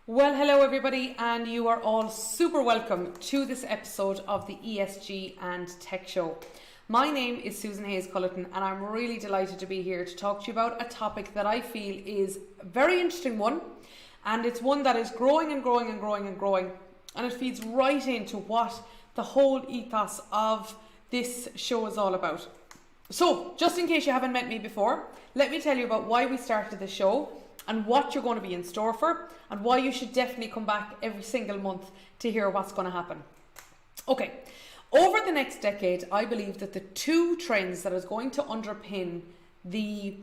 Well, hello everybody, and you are all super welcome to this episode of the ESG and Tech Show. My name is Susan Hayes Culleton, and I'm really delighted to be here to talk to you about a topic that I feel is a very interesting one, and it's one that is growing and growing and growing and growing, and it feeds right into what the whole ethos of this show is all about. So, just in case you haven't met me before, let me tell you about why we started the show and what you're going to be in store for, and why you should definitely come back every single month to hear what's going to happen. Okay, over the next decade, I believe that the two trends that is going to underpin the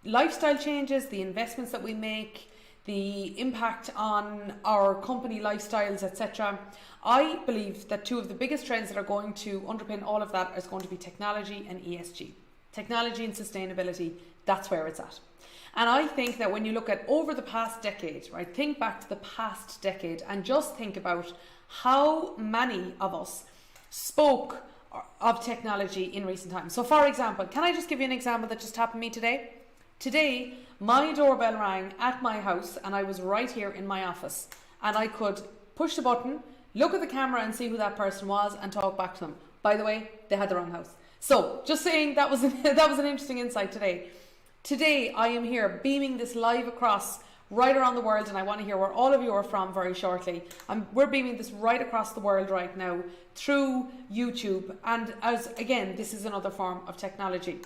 lifestyle changes, the investments that we make, the impact on our company lifestyles, etc. I believe that two of the biggest trends that are going to underpin all of that is going to be technology and ESG. Technology and sustainability, that's where it's at. And I think that when you look at over the past decade, right, think back to the past decade and just think about how many of us spoke of technology in recent times. So for example, can I just give you an example that just happened to me today? Today, my doorbell rang at my house and I was right here in my office, and I could push the button, look at the camera and see who that person was and talk back to them. By the way, they had the wrong house. So just saying that was an interesting insight today. Today, I am here beaming this live across right around the world, and I want to hear where all of you are from very shortly. We're beaming this right across the world right now through YouTube, and as again, this is another form of technology.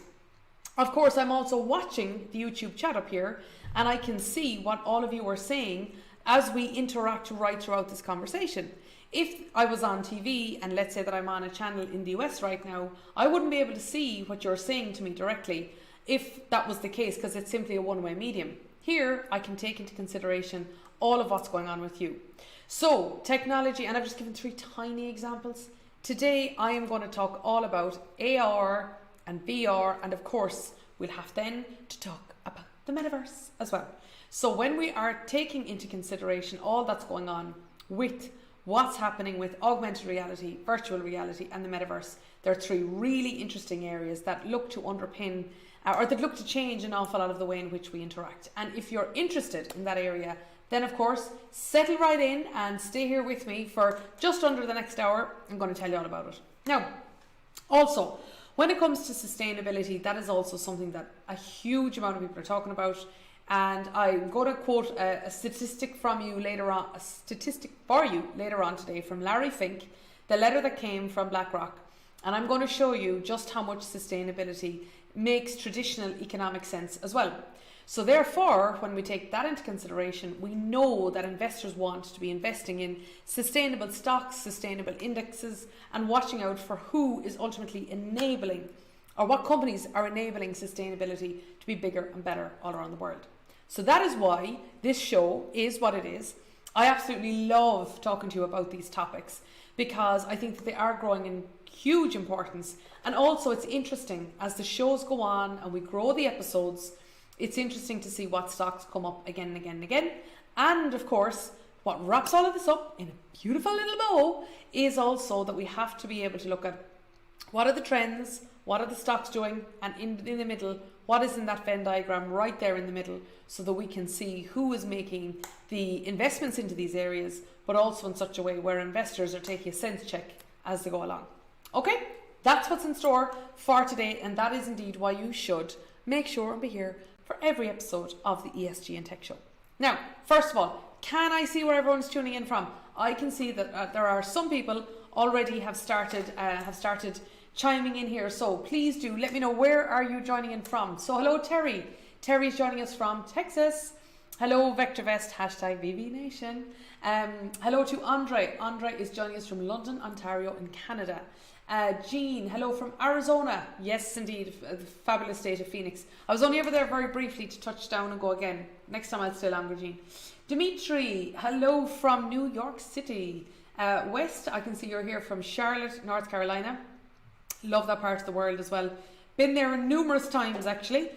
Of course, I'm also watching the YouTube chat up here, and I can see what all of you are saying as we interact right throughout this conversation. If I was on TV, and let's say that I'm on a channel in the US right now, I wouldn't be able to see what you're saying to me directly, if that was the case, because it's simply a one-way medium. Here, I can take into consideration all of what's going on with you. So, technology, and I've just given 3 tiny examples. Today, I am going to talk all about AR and VR, and of course, we'll have then to talk about the Metaverse as well. So when we are taking into consideration all that's going on with what's happening with augmented reality, virtual reality, and the Metaverse, there are 3 really interesting areas that look to underpin or that look to change an awful lot of the way in which we interact. And if you're interested in that area, then of course, settle right in and stay here with me for just under the next hour. I'm going to tell you all about it. Now, also, when it comes to sustainability, that is also something that a huge amount of people are talking about. And I'm going to quote a statistic for you later on today from Larry Fink, the letter that came from BlackRock. And I'm going to show you just how much sustainability makes traditional economic sense as well. So therefore, when we take that into consideration, we know that investors want to be investing in sustainable stocks, sustainable indexes, and watching out for who is ultimately enabling, or what companies are enabling sustainability to be bigger and better all around the world. So that is why this show is what it is. I absolutely love talking to you about these topics because I think that they are growing in huge importance, and also it's interesting as the shows go on and we grow the episodes. It's interesting to see what stocks come up again and again and again. And of course, what wraps all of this up in a beautiful little bow is also that we have to be able to look at what are the trends, what are the stocks doing, and in the middle, what is in that Venn diagram right there in the middle, so that we can see who is making the investments into these areas, but also in such a way where investors are taking a sense check as they go along. Okay, that's what's in store for today, and that is indeed why you should make sure and be here for every episode of the ESG and Tech Show. Now, first of all, can I see where everyone's tuning in from? I can see that there are some people already have started chiming in here. So please do let me know, where are you joining in from? So hello, Terry. Terry's joining us from Texas. Hello, VectorVest, #VVNation. Hello to Andre. Andre is joining us from London, Ontario in Canada. Jean, hello from Arizona. Yes, indeed, the fabulous state of Phoenix. I was only over there very briefly to touch down and go again. Next time I'll stay longer, Jean. Dimitri, hello from New York City. West, I can see you're here from Charlotte, North Carolina. Love that part of the world as well. Been there numerous times actually,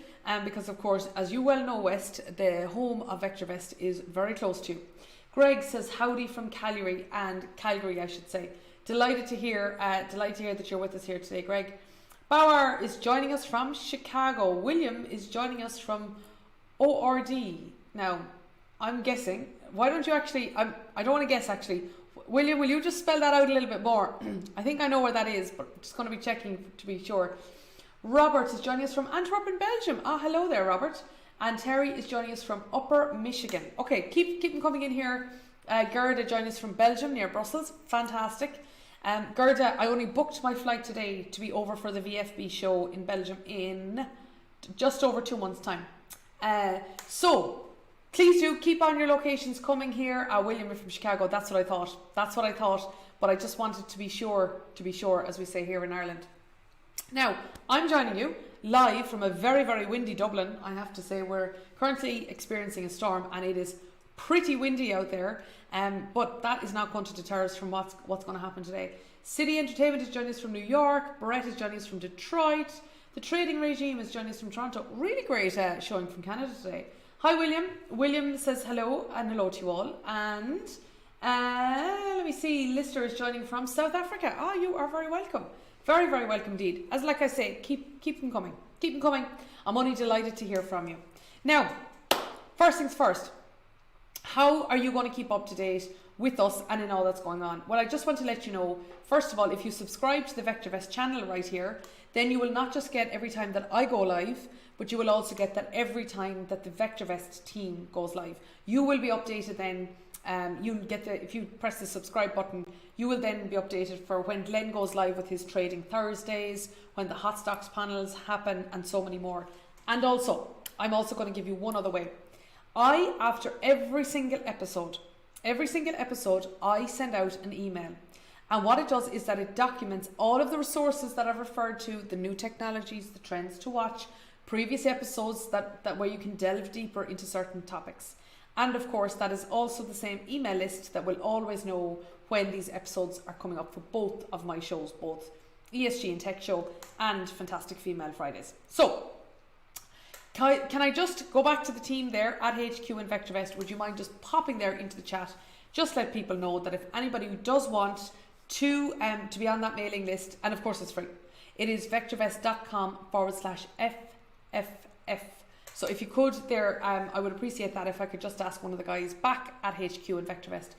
because of course, as you well know, West, the home of VectorVest, is very close to you. Greg says howdy from Calgary, I should say. Delighted to hear that you're with us here today, Greg. Bauer is joining us from Chicago. William is joining us from ORD. Now, I'm guessing. Why don't you actually, I don't want to guess actually. William, will you just spell that out a little bit more? I think I know where that is, but I'm just going to be checking to be sure. Robert is joining us from Antwerp in Belgium. Hello there, Robert. And Terry is joining us from Upper Michigan. Okay, keep them coming in here. Gerda joined us from Belgium near Brussels. Fantastic. Gerda, I only booked my flight today to be over for the VFB show in Belgium in just over 2 months' time. So please do keep on your locations coming here. William, you're from Chicago. That's what I thought. But I just wanted to be sure, as we say here in Ireland. Now, I'm joining you live from a very, very windy Dublin. I have to say we're currently experiencing a storm and it is pretty windy out there. But that is not going to deter us from what's going to happen today. City Entertainment is joining us from New York. Barrett is joining us from Detroit. The Trading Regime is joining us from Toronto. Really great showing from Canada today. Hi, William. William says hello and hello to you all. And let me see, Lister is joining from South Africa. You are very welcome. Very, very welcome indeed. As like I say, keep them coming. Keep them coming. I'm only delighted to hear from you. Now, first things first. How are you going to keep up to date with us and in all that's going on? Well, I just want to let you know, first of all, if you subscribe to the VectorVest channel right here, then you will not just get every time that I go live, but you will also get that every time that the VectorVest team goes live. You will be updated then. You'll get if you press the subscribe button, you will then be updated for when Glenn goes live with his Trading Thursdays, when the Hot Stocks panels happen, and so many more. And also, I'm also going to give you one other way. After every single episode, I send out an email. And what it does is that it documents all of the resources that I've referred to, the new technologies, the trends to watch, previous episodes that where you can delve deeper into certain topics. And of course, that is also the same email list that will always know when these episodes are coming up for both of my shows, both ESG and Tech Show and Fantastic Female Fridays. So, can I just go back to the team there at HQ and VectorVest? Would you mind just popping there into the chat? Just let people know that if anybody who does want to be on that mailing list, and of course it's free, it is vectorvest.com/FFF. So if you could there, I would appreciate that if I could just ask one of the guys back at HQ and VectorVest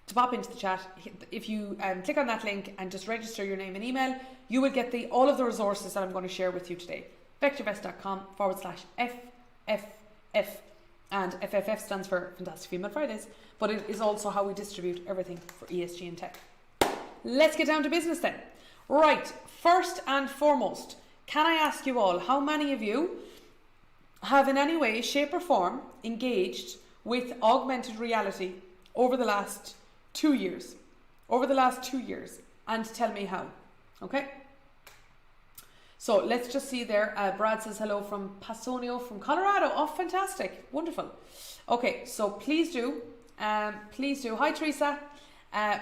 to pop into the chat. If you click on that link and just register your name and email, you will get all of the resources that I'm going to share with you today. vectorvest.com/FFF. And FFF stands for Fantastic Female Fridays, but it is also how we distribute everything for ESG and tech. Let's get down to business then. Right, first and foremost, can I ask you all, how many of you have in any way, shape or form engaged with augmented reality over the last 2 years? And tell me how. Okay? So let's just see there. Brad says hello from Pasolino from Colorado. Oh, fantastic. Wonderful. Okay, so please do. Hi, Teresa.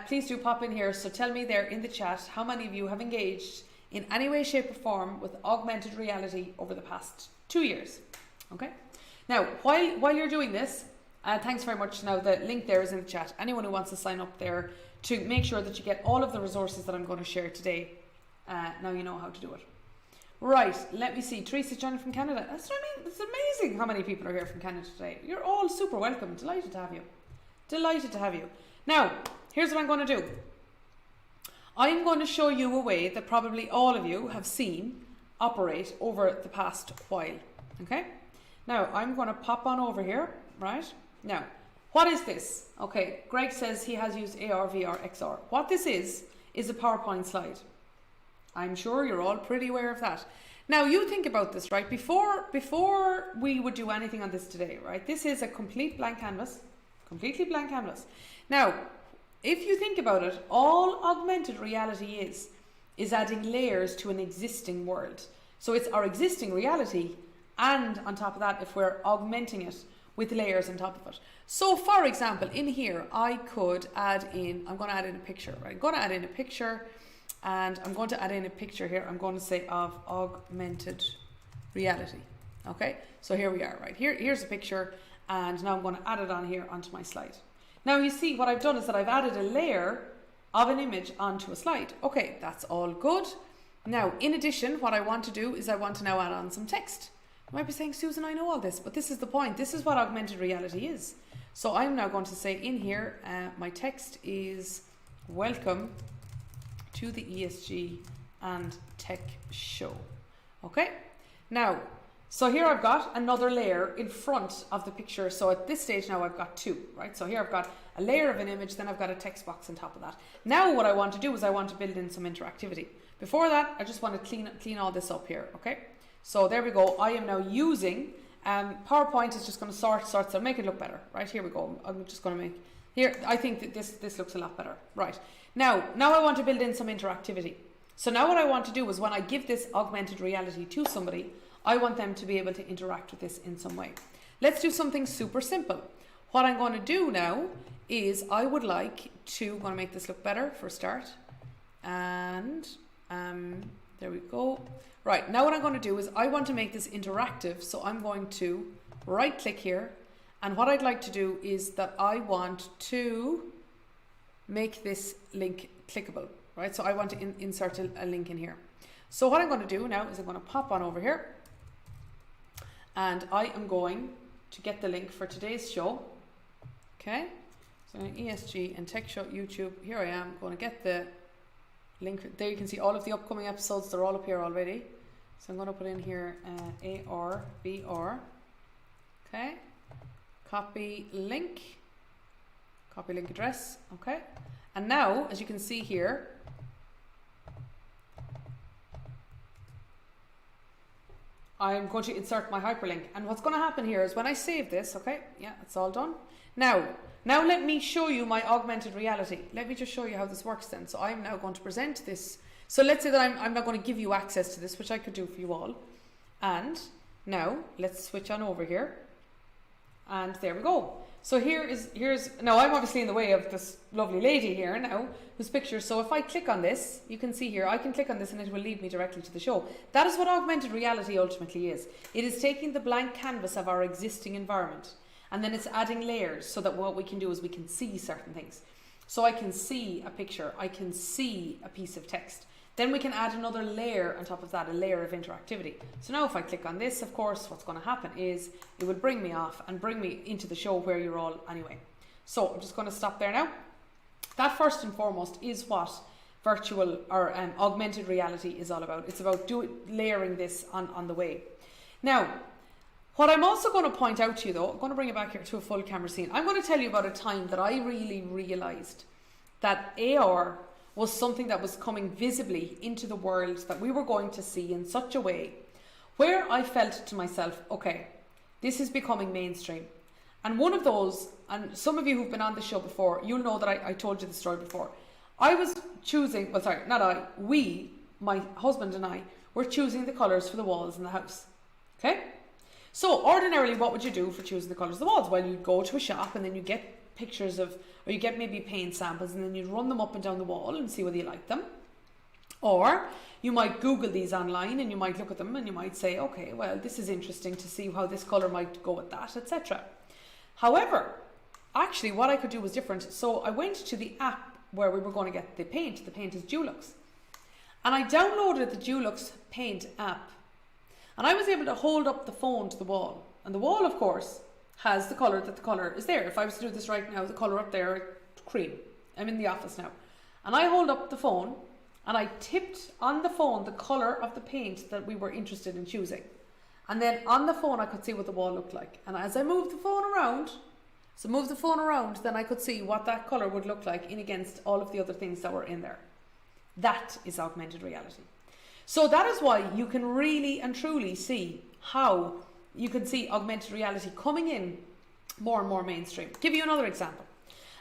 Please do pop in here. So tell me there in the chat how many of you have engaged in any way, shape or form with augmented reality over the past 2 years. Okay. Now, while you're doing this, thanks very much. Now, the link there is in the chat. Anyone who wants to sign up there to make sure that you get all of the resources that I'm going to share today, now you know how to do it. Right, let me see. Teresa joining from Canada. That's what I mean. It's amazing how many people are here from Canada today. You're all super welcome. Delighted to have you. Now, here's what I'm going to do. I'm going to show you a way that probably all of you have seen operate over the past while. Okay? Now, I'm going to pop on over here, right? Now, what is this? Okay, Greg says he has used AR, VR, XR. What this is a PowerPoint slide. I'm sure you're all pretty aware of that. Now, you think about this, right? Before we would do anything on this today, right? This is a completely blank canvas. Now, if you think about it, all augmented reality is adding layers to an existing world. So it's our existing reality, and on top of that, if we're augmenting it with layers on top of it. So for example, in here, I could add in, I'm going to add in a picture, right? I'm going to add in a picture, and I'm going to add in a picture here. I'm going to say of augmented reality. Okay, so here we are, right? Here's a picture, and now I'm going to add it on here onto my slide. Now you see what I've done is that I've added a layer of an image onto a slide. Okay, that's all good. Now, in addition, what I want to do is I want to now add on some text. You might be saying, Susan, I know all this, but this is the point. This is what augmented reality is. So I'm now going to say in here, my text is welcome to the ESG and Tech Show. Okay, now, so here I've got another layer in front of the picture. So at this stage now I've got two, right? So here I've got a layer of an image, then I've got a text box on top of that. Now what I want to do is I want to build in some interactivity. Before that, I just want to clean all this up here, okay? So there we go. I am now using, PowerPoint is just going to sort, make it look better, right? Here we go. I'm just going to make, here, I think that this looks a lot better, right? Now I want to build in some interactivity. So now what I want to do is when I give this augmented reality to somebody, I want them to be able to interact with this in some way. Let's do something super simple. What I'm going to do now is I would like to, going to make this look better for a start. And there we go. Right, now what I'm going to do is I want to make this interactive. So I'm going to right click here. And what I'd like to do is that I want to make this link clickable, right? So I want to insert a link in here. So what I'm going to do now is I'm going to pop on over here. And I am going to get the link for today's show. Okay, so ESG and Tech Show YouTube. Here I am going to get the link. There you can see all of the upcoming episodes. They're all up here already. So I'm going to put in here AR, VR. Okay, copy link address. Okay, and now as you can see here, I'm going to insert my hyperlink, and what's going to happen here is when I save this, okay, yeah, it's all done. Now let me show you my augmented reality. Let me just show you how this works then. So I'm now going to present this. So let's say that I'm now going to give you access to this, which I could do for you all. And now let's switch on over here. And there we go. So here's, now I'm obviously in the way of this lovely lady here now, whose picture. So if I click on this, you can see here, I can click on this and it will lead me directly to the show. That is what augmented reality ultimately is. It is taking the blank canvas of our existing environment, and then it's adding layers so that what we can do is we can see certain things. So I can see a picture, I can see a piece of text. Then we can add another layer on top of that, a layer of interactivity. So now if I click on this, of course, what's going to happen is it will bring me off and bring me into the show where you're all anyway. So I'm just going to stop there now. That first and foremost is what virtual or augmented reality is all about. It's about layering this on the way. Now, what I'm also going to point out to you though, I'm going to bring it back here to a full camera scene. I'm going to tell you about a time that I really realized that AR was something that was coming visibly into the world that we were going to see in such a way where I felt to myself, okay, this is becoming mainstream. And one of those, and some of you who've been on the show before, you'll know that I told you the story before. I was choosing, well, sorry, not I, we, my husband and I, were choosing the colours for the walls in the house. Okay? So ordinarily, what would you do for choosing the colours of the walls? Well, you'd go to a shop and then you get pictures of, or you get maybe paint samples and then you'd run them up and down the wall and see whether you like them. Or you might Google these online and you might look at them and you might say, okay, well, this is interesting to see how this colour might go with that, etc. However, actually what I could do was different. So I went to the app where we were going to get the paint. The paint is Dulux. And I downloaded the Dulux Paint App. And I was able to hold up the phone to the wall. And the wall, of course, has the colour that the colour is there. If I was to do this right now, the colour up there, cream. I'm in the office now. And I hold up the phone and I tipped on the phone the colour of the paint that we were interested in choosing. And then on the phone I could see what the wall looked like. And as I moved the phone around, then I could see what that colour would look like in against all of the other things that were in there. That is augmented reality. So that is why you can really and truly see how you can see augmented reality coming in more and more mainstream. Give you another example.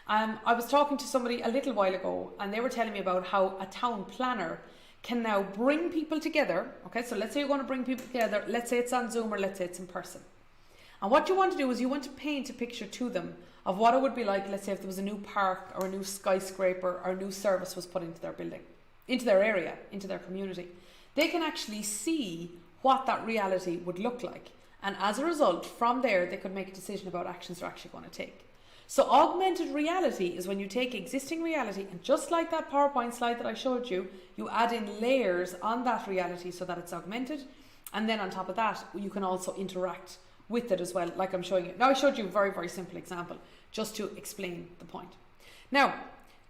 I was talking to somebody a little while ago and they were telling me about how a town planner can now bring people together. Okay, so let's say you're going to bring people together. Let's say it's on Zoom or let's say it's in person. And what you want to do is you want to paint a picture to them of what it would be like, let's say if there was a new park or a new skyscraper or a new service was put into their building, into their area, into their community. They can actually see what that reality would look like. And as a result, from there, they could make a decision about actions they're actually going to take. So augmented reality is when you take existing reality and just like that PowerPoint slide that I showed you, you add in layers on that reality so that it's augmented. And then on top of that, you can also interact with it as well, like I'm showing you. Now I showed you a very, very simple example just to explain the point. Now,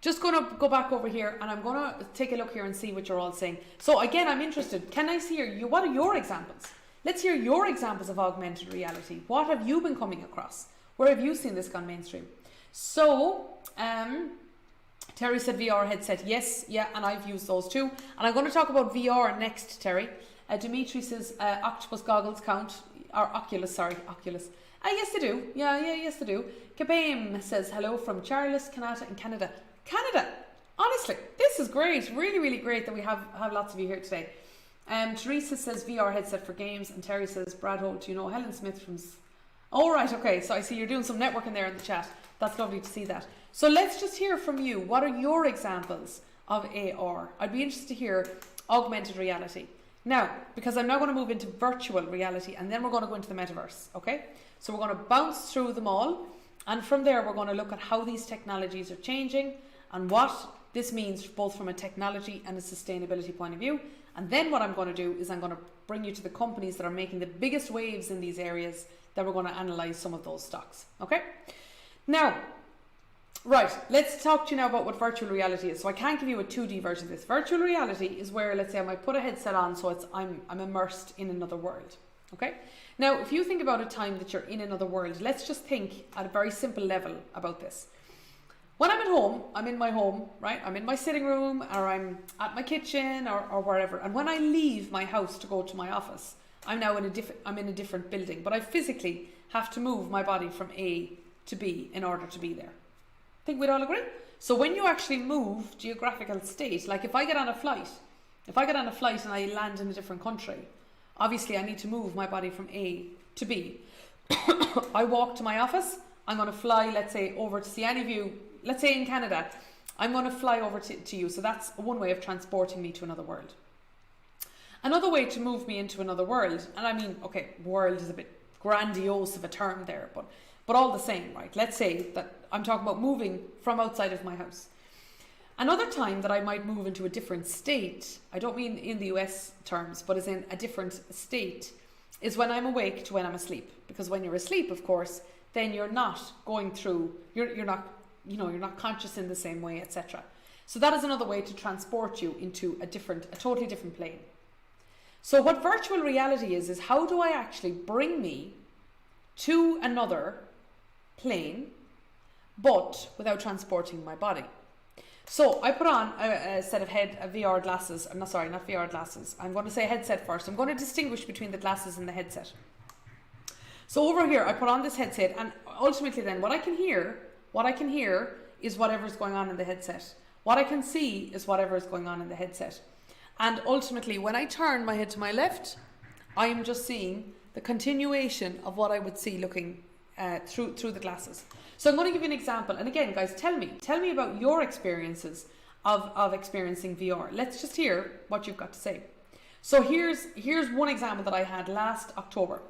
just going to go back over here and I'm going to take a look here and see what you're all saying. So again, I'm interested. Can I see you? What are your examples? Let's hear your examples of augmented reality. What have you been coming across? Where have you seen this gone mainstream? So, Terry said VR headset. Yes, yeah, and I've used those too. And I'm going to talk about VR next, Terry. Dimitri says octopus goggles count. Or Oculus, sorry, Oculus. Yes, they do. Yes, they do. Kabam says hello from Charles, Canada in Canada. Canada! Honestly, this is great. Really, really great that we have lots of you here today. Teresa says VR headset for games, and Terry says, Brad Holt, do you know Helen Smith from... Oh, right, okay, so I see you're doing some networking there in the chat. That's lovely to see that. So let's just hear from you. What are your examples of AR? I'd be interested to hear augmented reality. Now, because I'm now going to move into virtual reality, and then we're going to go into the metaverse, okay? So we're going to bounce through them all, and from there we're going to look at how these technologies are changing and what this means both from a technology and a sustainability point of view. And then what I'm going to do is I'm going to bring you to the companies that are making the biggest waves in these areas that we're going to analyze some of those stocks. Okay? Now, right, let's talk to you now about what virtual reality is. So I can't give you a 2D version of this. Virtual reality is where, let's say, I might put a headset on so I'm immersed in another world. Okay? Now, if you think about a time that you're in another world, let's just think at a very simple level about this. When I'm at home, I'm in my home, right? I'm in my sitting room, or I'm at my kitchen, or wherever. And when I leave my house to go to my office, I'm now in a different building. But I physically have to move my body from A to B in order to be there. Think we'd all agree? So when you actually move geographical state, like if I get on a flight and I land in a different country, obviously I need to move my body from A to B. I walk to my office, I'm going to fly, let's say, over to see any of you. Let's say in Canada, I'm going to fly over to you. So that's one way of transporting me to another world. Another way to move me into another world, and I mean, okay, world is a bit grandiose of a term there, but all the same, right? Let's say that I'm talking about moving from outside of my house. Another time that I might move into a different state, I don't mean in the US terms, but as in a different state, is when I'm awake to when I'm asleep. Because when you're asleep, of course, then you're not going through, you're not conscious in the same way, etc. So that is another way to transport you into a totally different plane. So what virtual reality is how do I actually bring me to another plane, but without transporting my body? So I put on a set of VR glasses. I'm not VR glasses. I'm going to say headset first. I'm going to distinguish between the glasses and the headset. So over here, I put on this headset, and ultimately then what I can hear is whatever's going on in the headset. What I can see is whatever is going on in the headset. And ultimately, when I turn my head to my left, I am just seeing the continuation of what I would see looking through the glasses. So I'm going to give you an example. And again, guys, tell me about your experiences of experiencing VR. Let's just hear what you've got to say. So here's one example that I had last October.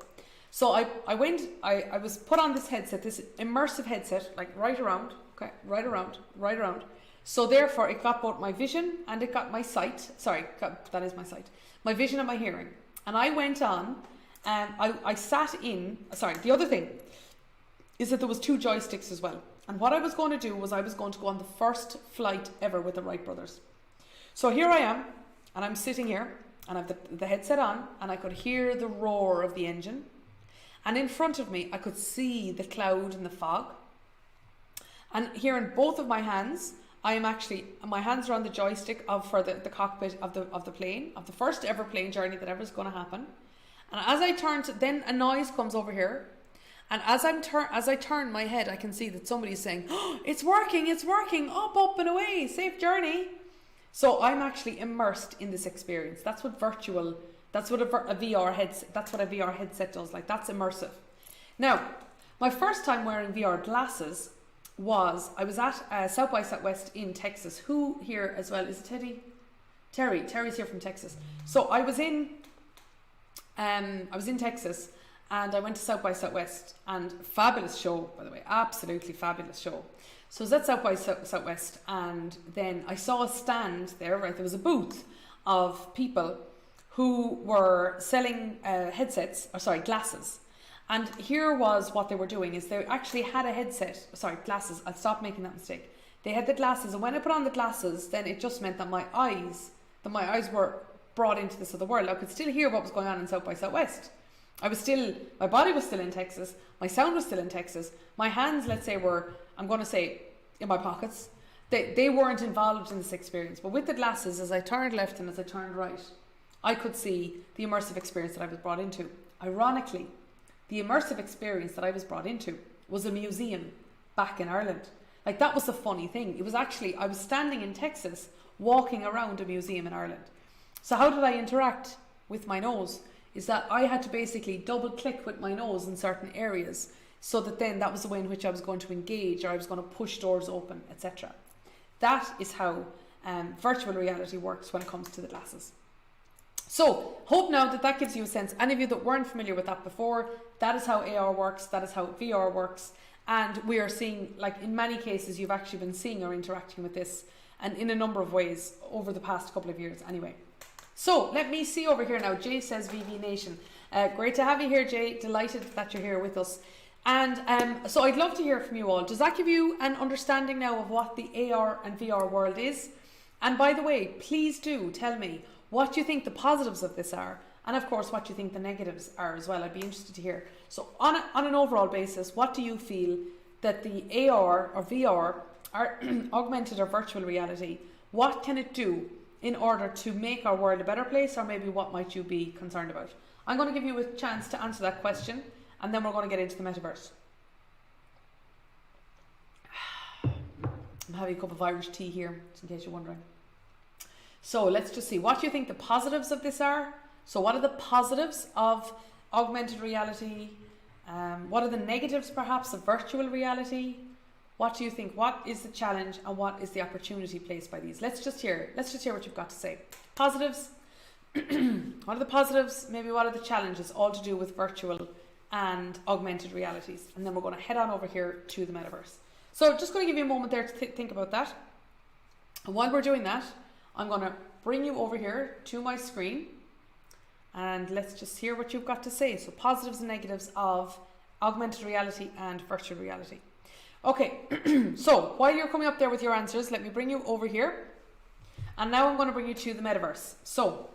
So I was put on this headset, this immersive headset, like right around. So therefore it got both my vision and it got my sight. That is my sight. My vision and my hearing. And I went on, I sat in, the other thing is that there was 2 joysticks as well. And what I was going to do was I was going to go on the first flight ever with the Wright brothers. So here I am, and I'm sitting here, and I have the headset on, and I could hear the roar of the engine. And in front of me, I could see the cloud and the fog. And here in both of my hands, my hands are on the joystick for the cockpit of the plane, of the first ever plane journey that ever is going to happen. And as I turn, then a noise comes over here. And as I turn my head, I can see that somebody's saying, "Oh, it's working, up and away, safe journey." So I'm actually immersed in this experience. That's what a VR headset does. Like, that's immersive. Now, my first time wearing VR glasses was, I was at South by Southwest in Texas. Who here as well? Is it Teddy? Terry's here from Texas. So I was in Texas, and I went to South by Southwest, and fabulous show, by the way, absolutely fabulous show. So I was at South by Southwest, and then I saw a stand there, right? There was a booth of people who were selling glasses. And here was what they were doing, is they actually had a headset, sorry, glasses, I'll stop making that mistake. They had the glasses, and when I put on the glasses, then it just meant that my eyes were brought into this other world. I could still hear what was going on in South by Southwest. My body was still in Texas, my sound was still in Texas, my hands, let's say, were, I'm going to say, in my pockets. They weren't involved in this experience. But with the glasses, as I turned left and as I turned right, I could see the immersive experience that I was brought into. Ironically, the immersive experience that I was brought into was a museum back in Ireland. Like, that was the funny thing. It was actually, I was standing in Texas, walking around a museum in Ireland. So how did I interact with my nose? Is that I had to basically double click with my nose in certain areas, so that then that was the way in which I was going to engage, or I was going to push doors open, etc. That is how virtual reality works when it comes to the glasses. So, hope now that gives you a sense. Any of you that weren't familiar with that before, that is how AR works, that is how VR works. And we are seeing, like in many cases, you've actually been seeing or interacting with this, and in a number of ways over the past couple of years anyway. So, let me see over here now. Jay says VV Nation. Great to have you here, Jay. Delighted that you're here with us. And so I'd love to hear from you all. Does that give you an understanding now of what the AR and VR world is? And by the way, please do tell me what you think the positives of this are, and of course what you think the negatives are as well. I'd be interested to hear. So on an overall basis, what do you feel that the AR or VR, or augmented or virtual reality, what can it do in order to make our world a better place, or maybe what might you be concerned about? I'm going to give you a chance to answer that question, and then we're going to get into the metaverse. I'm having a cup of Irish tea here, just in case you're wondering. So let's just see what you think the positives of this are. So what are the positives of augmented reality? What are the negatives perhaps of virtual reality? What do you think? What is the challenge and what is the opportunity placed by these? Let's just hear what you've got to say. Positives. What are the positives? Maybe what are the challenges? All to do with virtual and augmented realities. And then we're going to head on over here to the metaverse. So just going to give you a moment there to think about that. And while we're doing that, I'm going to bring you over here to my screen, and let's just hear what you've got to say. So positives and negatives of augmented reality and virtual reality. Okay, so while you're coming up there with your answers, let me bring you over here. And now I'm going to bring you to the metaverse. So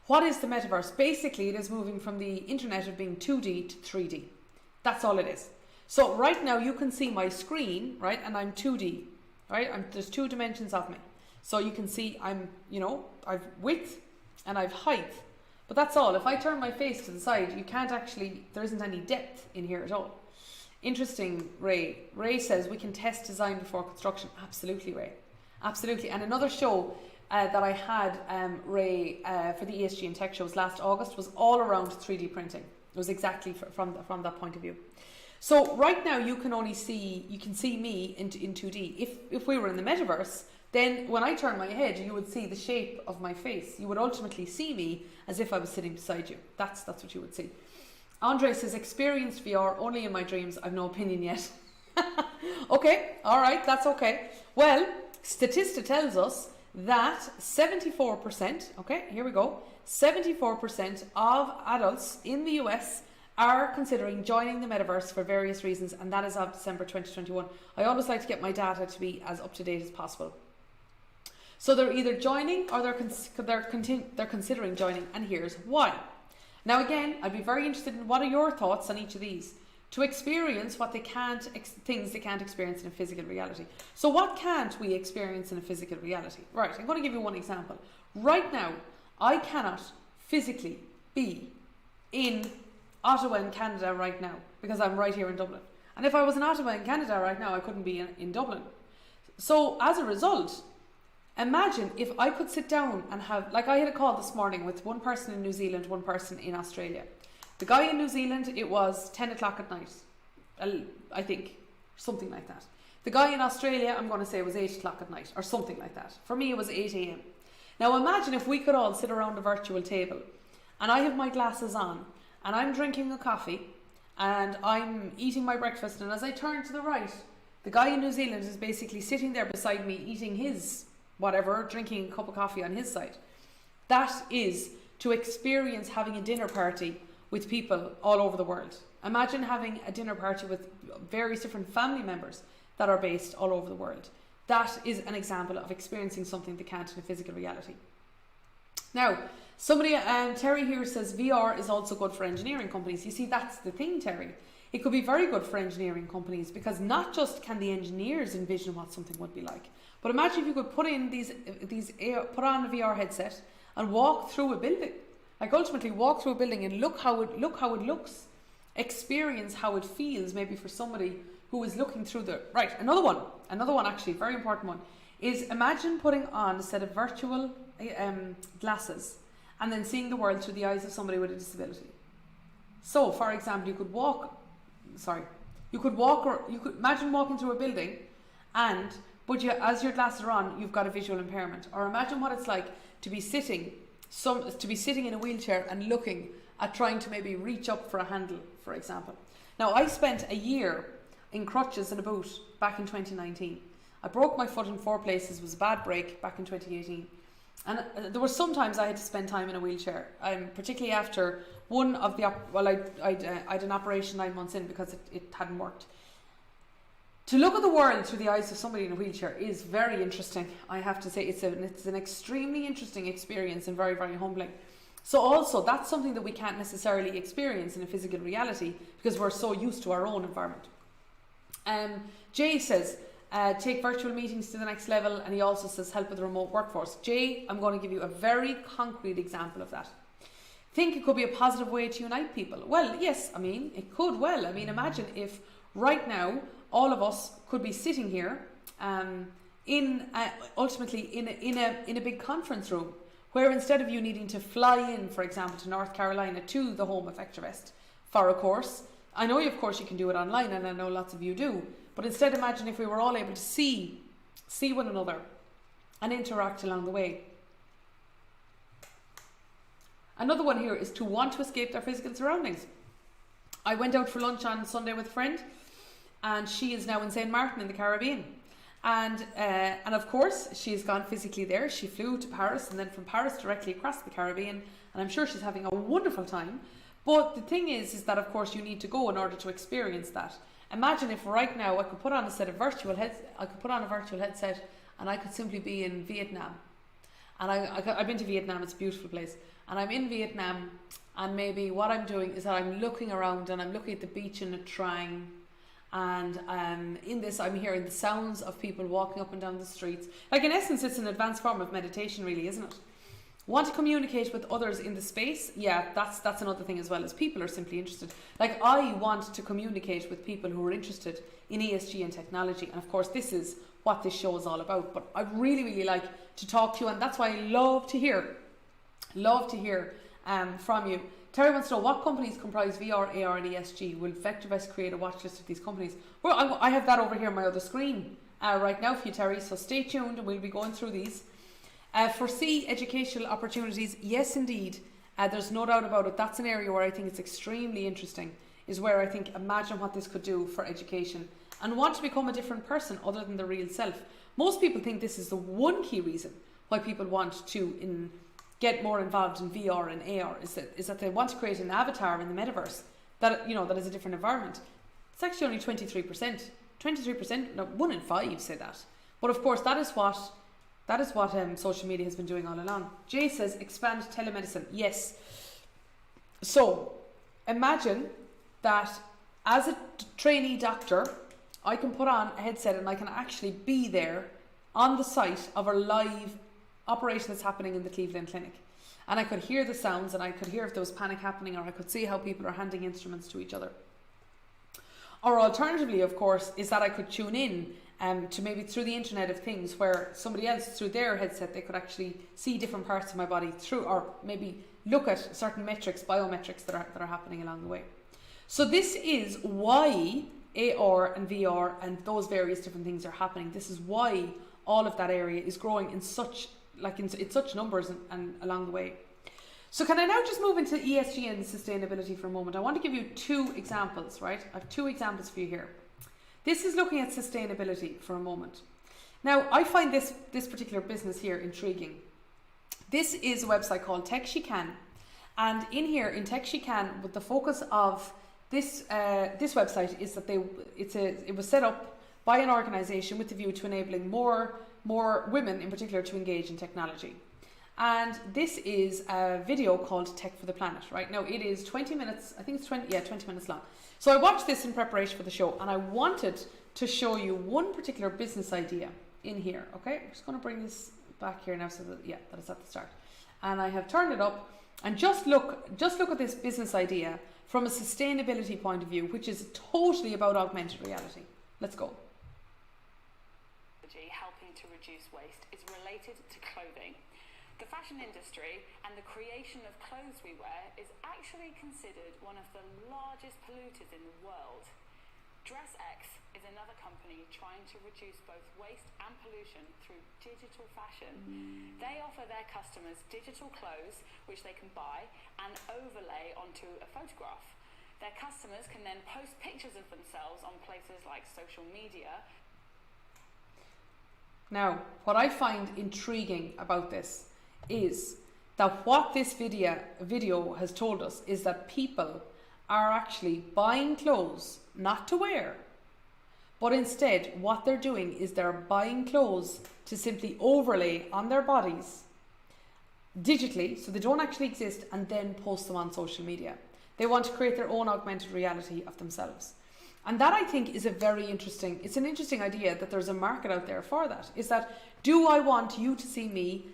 what is the metaverse? Basically, it is moving from the internet of being 2D to 3D. That's all it is. So right now you can see my screen, right? And I'm 2D, right? There's two dimensions of me. So you can see I've width and I've height. But that's all. If I turn my face to the side, you can't actually, there isn't any depth in here at all. Interesting, Ray. Ray says we can test design before construction. Absolutely, Ray. Absolutely. And another show that I had, Ray, for the ESG Tech Shows last August was all around 3D printing. It was exactly from that point of view. So right now you can see me in 2D. If we were in the metaverse, then when I turn my head, you would see the shape of my face. You would ultimately see me as if I was sitting beside you. That's what you would see. Andre says, experienced VR only in my dreams. I've no opinion yet. Okay, all right, that's okay. Well, Statista tells us that 74%, okay, here we go, 74% of adults in the US are considering joining the metaverse for various reasons, and that is of December 2021. I always like to get my data to be as up to date as possible. So they're either joining or they're considering joining, and here's why. Now again, I'd be very interested in what are your thoughts on each of these. To experience what things they can't experience in a physical reality. So what can't we experience in a physical reality? Right, I'm going to give you one example. Right now, I cannot physically be in Ottawa in Canada right now because I'm right here in Dublin. And if I was in Ottawa in Canada right now, I couldn't be in Dublin. So as a result, imagine if I could sit down and have, like I had a call this morning with one person in New Zealand, one person in Australia. The guy in New Zealand, it was 10 o'clock at night, I think, something like that. The guy in Australia, I'm going to say it was 8 o'clock at night, or something like that. For me, it was 8 a.m. Now imagine if we could all sit around a virtual table, and I have my glasses on, and I'm drinking a coffee, and I'm eating my breakfast, and as I turn to the right, the guy in New Zealand is basically sitting there beside me, eating his whatever, drinking a cup of coffee on his side. That is to experience having a dinner party with people all over the world. Imagine having a dinner party with various different family members that are based all over the world. That is an example of experiencing something they can't in a physical reality. Now, Terry here says VR is also good for engineering companies. You see, that's the thing, Terry. It could be very good for engineering companies because not just can the engineers envision what something would be like, but imagine if you could put on a VR headset and walk through a building. Like ultimately walk through a building and look how it looks. Experience how it feels, maybe for somebody who is looking through the... Right, another one actually, very important one, is imagine putting on a set of virtual glasses and then seeing the world through the eyes of somebody with a disability. So, for example, you could imagine walking through a building but as your glasses are on, you've got a visual impairment. Or imagine what it's like to be sitting in a wheelchair and looking at trying to maybe reach up for a handle, for example. Now, I spent a year in crutches and a boot back in 2019. I broke my foot in 4 places. It was a bad break back in 2018. And there were some times I had to spend time in a wheelchair, particularly after one of the... I had an operation 9 months in because it hadn't worked. To look at the world through the eyes of somebody in a wheelchair is very interesting. I have to say it's an extremely interesting experience and very, very humbling. So also, that's something that we can't necessarily experience in a physical reality because we're so used to our own environment. Jay says, take virtual meetings to the next level, and he also says help with the remote workforce. Jay, I'm going to give you a very concrete example of that. Think it could be a positive way to unite people. Well, yes, it could well. Imagine if right now all of us could be sitting here ultimately in a big conference room, where instead of you needing to fly in, for example, to North Carolina to the home of VectorVest for a course, I know of course you can do it online, and I know lots of you do, but instead imagine if we were all able to see one another and interact along the way. Another one here is to want to escape their physical surroundings. I went out for lunch on Sunday with a friend, and she is now in St. Martin in the Caribbean. And of course, she's gone physically there. She flew to Paris and then from Paris directly across the Caribbean. And I'm sure she's having a wonderful time. But the thing is that of course you need to go in order to experience that. Imagine if right now I could put on a virtual headset and I could simply be in Vietnam. And I've been to Vietnam, it's a beautiful place. And I'm in Vietnam, and maybe what I'm doing is that I'm looking around and I'm looking at the beach in Nha Trang. And in this, I'm hearing the sounds of people walking up and down the streets. Like in essence, it's an advanced form of meditation, really, isn't it? Want to communicate with others in the space? Yeah, that's another thing as well, as people are simply interested. Like I want to communicate with people who are interested in ESG and technology. And of course, this is what this show is all about. But I really, really like to talk to you. And that's why I love to hear from you. Terry wants to know, what companies comprise VR, AR and ESG? Will VectorVest create a watch list of these companies? Well, I have that over here on my other screen right now for you, Terry, so stay tuned and we'll be going through these. Foresee educational opportunities? Yes, indeed. There's no doubt about it. That's an area where I think it's extremely interesting, is where I think imagine what this could do for education. And want to become a different person other than the real self. Most people think this is the one key reason why people want to get more involved in VR and AR is that they want to create an avatar in the Metaverse that is a different environment. It's actually only 23%. 23%, no, 1 in 5 say that. But of course, that is what social media has been doing all along. Jay says expand telemedicine. Yes. So imagine that as a trainee doctor, I can put on a headset and I can actually be there on the site of a live operation that's happening in the Cleveland Clinic, and I could hear the sounds and I could hear if there was panic happening, or I could see how people are handing instruments to each other. Or alternatively, of course, is that I could tune in to maybe through the Internet of Things, where somebody else through their headset they could actually see different parts of my body through, or maybe look at certain metrics, biometrics that are happening along the way. So this is why AR and VR and those various different things are happening. This is why all of that area is growing in such numbers and along the way. So can I now just move into ESG and sustainability for a moment? I want to give you 2 examples, right? I have 2 examples for you here. This is looking at sustainability for a moment. Now, I find this particular business here intriguing. This is a website called Tech She Can, And in here, in Tech She Can, with the focus of this this website is that it was set up by an organisation with the view to enabling more women in particular to engage in technology. And this is a video called Tech for the Planet, right? Now it is 20 minutes, I think it's 20 minutes long. So I watched this in preparation for the show, and I wanted to show you one particular business idea in here, okay? I'm just going to bring this back here now so that, that it's at the start. And I have turned it up, and just look at this business idea from a sustainability point of view, which is totally about augmented reality. Let's go. Helping to reduce waste is related to clothing. The fashion industry and the creation of clothes we wear is actually considered one of the largest polluters in the world. DressX is another company trying to reduce both waste and pollution through digital fashion. They offer their customers digital clothes which they can buy and overlay onto a photograph. Their customers can then post pictures of themselves on places like social media. Now, what I find intriguing about this is that what this video has told us is that people are actually buying clothes not to wear, but instead what they're doing is they're buying clothes to simply overlay on their bodies digitally, so they don't actually exist, and then post them on social media. They want to create their own augmented reality of themselves. And that, I think, is it's an interesting idea that there's a market out there for that. Is that, do I want you to see me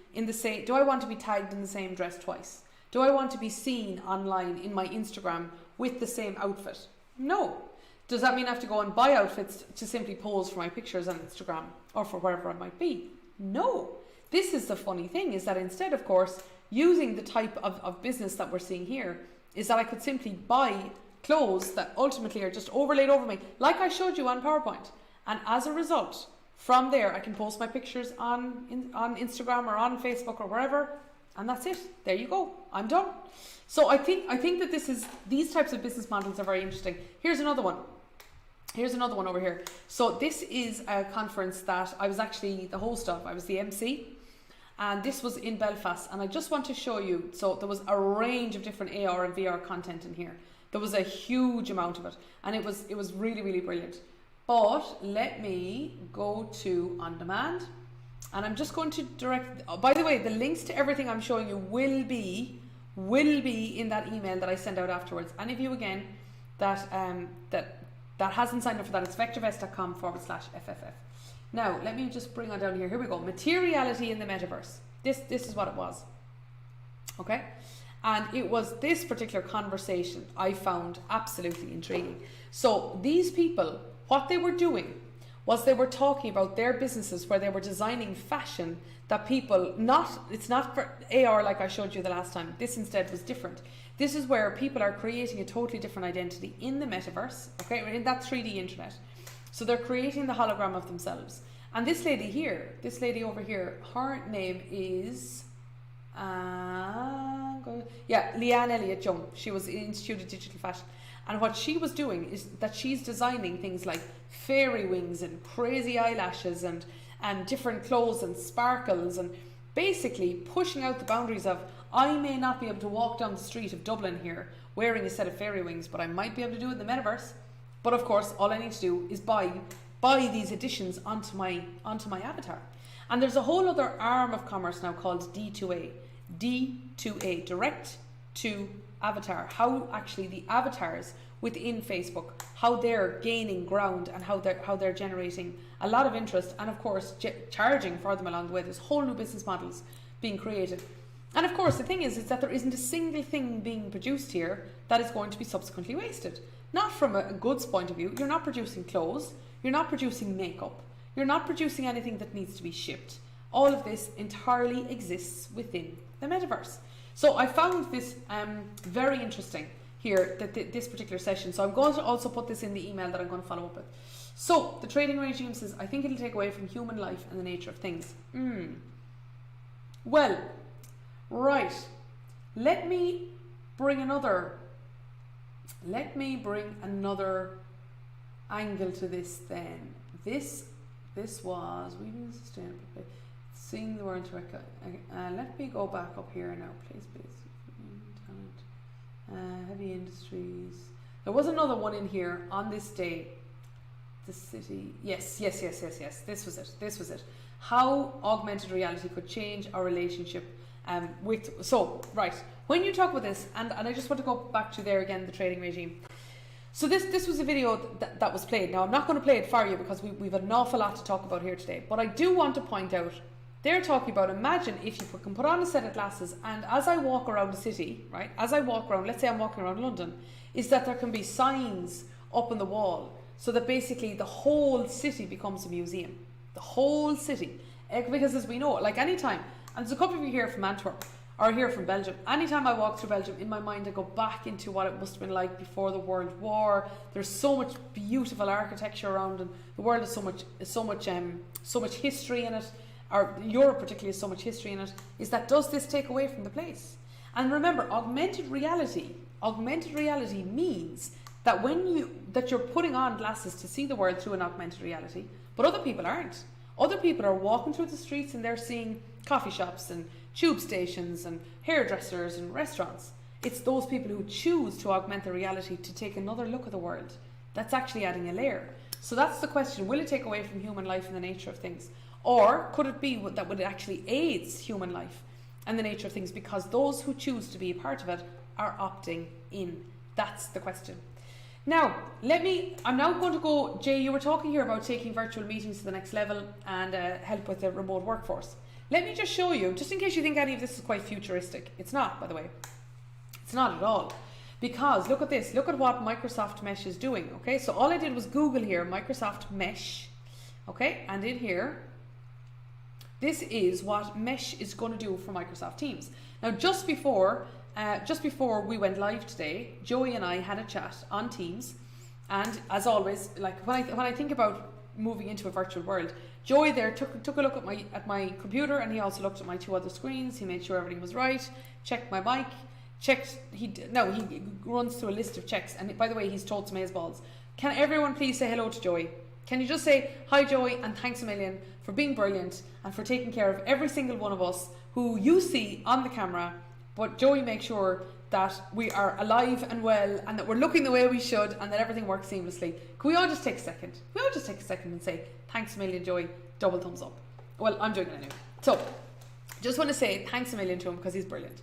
do I want to be tagged in the same dress twice? Do I want to be seen online in my Instagram with the same outfit? No. Does that mean I have to go and buy outfits to simply pose for my pictures on Instagram or for wherever it might be? No. This is the funny thing, is that instead, of course, using the type of business that we're seeing here, is that I could simply buy clothes that ultimately are just overlaid over me, like I showed you on PowerPoint. And as a result, from there, I can post my pictures on Instagram or on Facebook or wherever, and that's it. There you go. I'm done. So I think that these types of business models are very interesting. Here's another one. Over here. So this is a conference that I was actually the host of. I was the MC. And this was in Belfast. And I just want to show you. So there was a range of different AR and VR content in here. There was a huge amount of it. And it was really, really brilliant. But let me go to On Demand. And I'm just going to direct... by the way, the links to everything I'm showing you will be in that email that I send out afterwards. Any of you, again, that hasn't signed up for that, it's vectorvest.com/FFF. Now, let me just bring on down here. Here we go. Materiality in the Metaverse. This is what it was. Okay? And it was this particular conversation I found absolutely intriguing. So these people, what they were doing was they were talking about their businesses where they were designing fashion that people, it's not for AR like I showed you the last time. This instead was different. This is where people are creating a totally different identity in the metaverse, okay, in that 3D internet. So they're creating the hologram of themselves. And this lady over here, her name is, Leanne Elliott Young. She was in Institute of Digital Fashion. And what she was doing is that she's designing things like fairy wings and crazy eyelashes and different clothes and sparkles, and basically pushing out the boundaries of, I may not be able to walk down the street of Dublin here wearing a set of fairy wings, but I might be able to do it in the metaverse. But of course, all I need to do is buy these additions onto my avatar. And there's a whole other arm of commerce now called D2A, direct to avatar. How actually the avatars within Facebook, how they're gaining ground and how they're generating a lot of interest, and of course charging for them along the way. There's whole new business models being created. And of course the thing is that there isn't a single thing being produced here that is going to be subsequently wasted. Not from a goods point of view. You're not producing clothes, you're not producing makeup, you're not producing anything that needs to be shipped. All of this entirely exists within the metaverse. So I found this very interesting here, this particular session. So I'm going to also put this in the email that I'm going to follow up with. So the trading regime says, I think it'll take away from human life and the nature of things. Well, right. Let me bring another angle to this then. This was reading sustainable. Seeing the word let me go back up here now, please. Heavy industries. There was another one in here on this day. The city. Yes. This was it. How augmented reality could change our relationship with. So, right. When you talk about this, and I just want to go back to there again, the trading regime. So this was a video that was played. Now, I'm not going to play it for you because we've an awful lot to talk about here today. But I do want to point out, they're talking about, imagine if you can put on a set of glasses, and as I walk around the city, right, as I walk around, let's say I'm walking around London, is that there can be signs up on the wall so that basically the whole city becomes a museum. The whole city. Because as we know, like anytime, and there's a couple of you here from Antwerp, or here from Belgium, anytime I walk through Belgium, in my mind I go back into what it must have been like before the World War. There's so much beautiful architecture around, and the world has so much history in it, or Europe particularly has so much history in it. Does this take away from the place? And remember, augmented reality means that that you're putting on glasses to see the world through an augmented reality, but other people aren't. Other people are walking through the streets and they're seeing coffee shops and tube stations and hairdressers and restaurants. It's those people who choose to augment their reality to take another look at the world. That's actually adding a layer. So that's the question. Will it take away from human life and the nature of things? Or could it be that it actually aids human life and the nature of things, because those who choose to be a part of it are opting in? That's the question. Now, I'm now going to go, Jay, you were talking here about taking virtual meetings to the next level and help with the remote workforce. Let me just show you, just in case you think any of this is quite futuristic. It's not, by the way. It's not at all. Because look at this. Look at what Microsoft Mesh is doing. Okay, so all I did was Google here, Microsoft Mesh. Okay, and in here, this is what Mesh is going to do for Microsoft Teams. Now, just before we went live today, Joey and I had a chat on Teams, and as always, like when I think about moving into a virtual world, Joey there took a look at my computer, and he also looked at my two other screens. He made sure everything was right, checked my mic, he runs through a list of checks, and by the way, he's told some balls. Can everyone please say hello to Joey? Can you just say hi, Joey, and thanks a million for being brilliant and for taking care of every single one of us who you see on the camera. But Joey makes sure that we are alive and well, and that we're looking the way we should, and that everything works seamlessly. Can we all just take a second? Can we all just take a second and say thanks a million, Joey? Double thumbs up. Well, I'm doing it anyway. So, just want to say thanks a million to him because he's brilliant.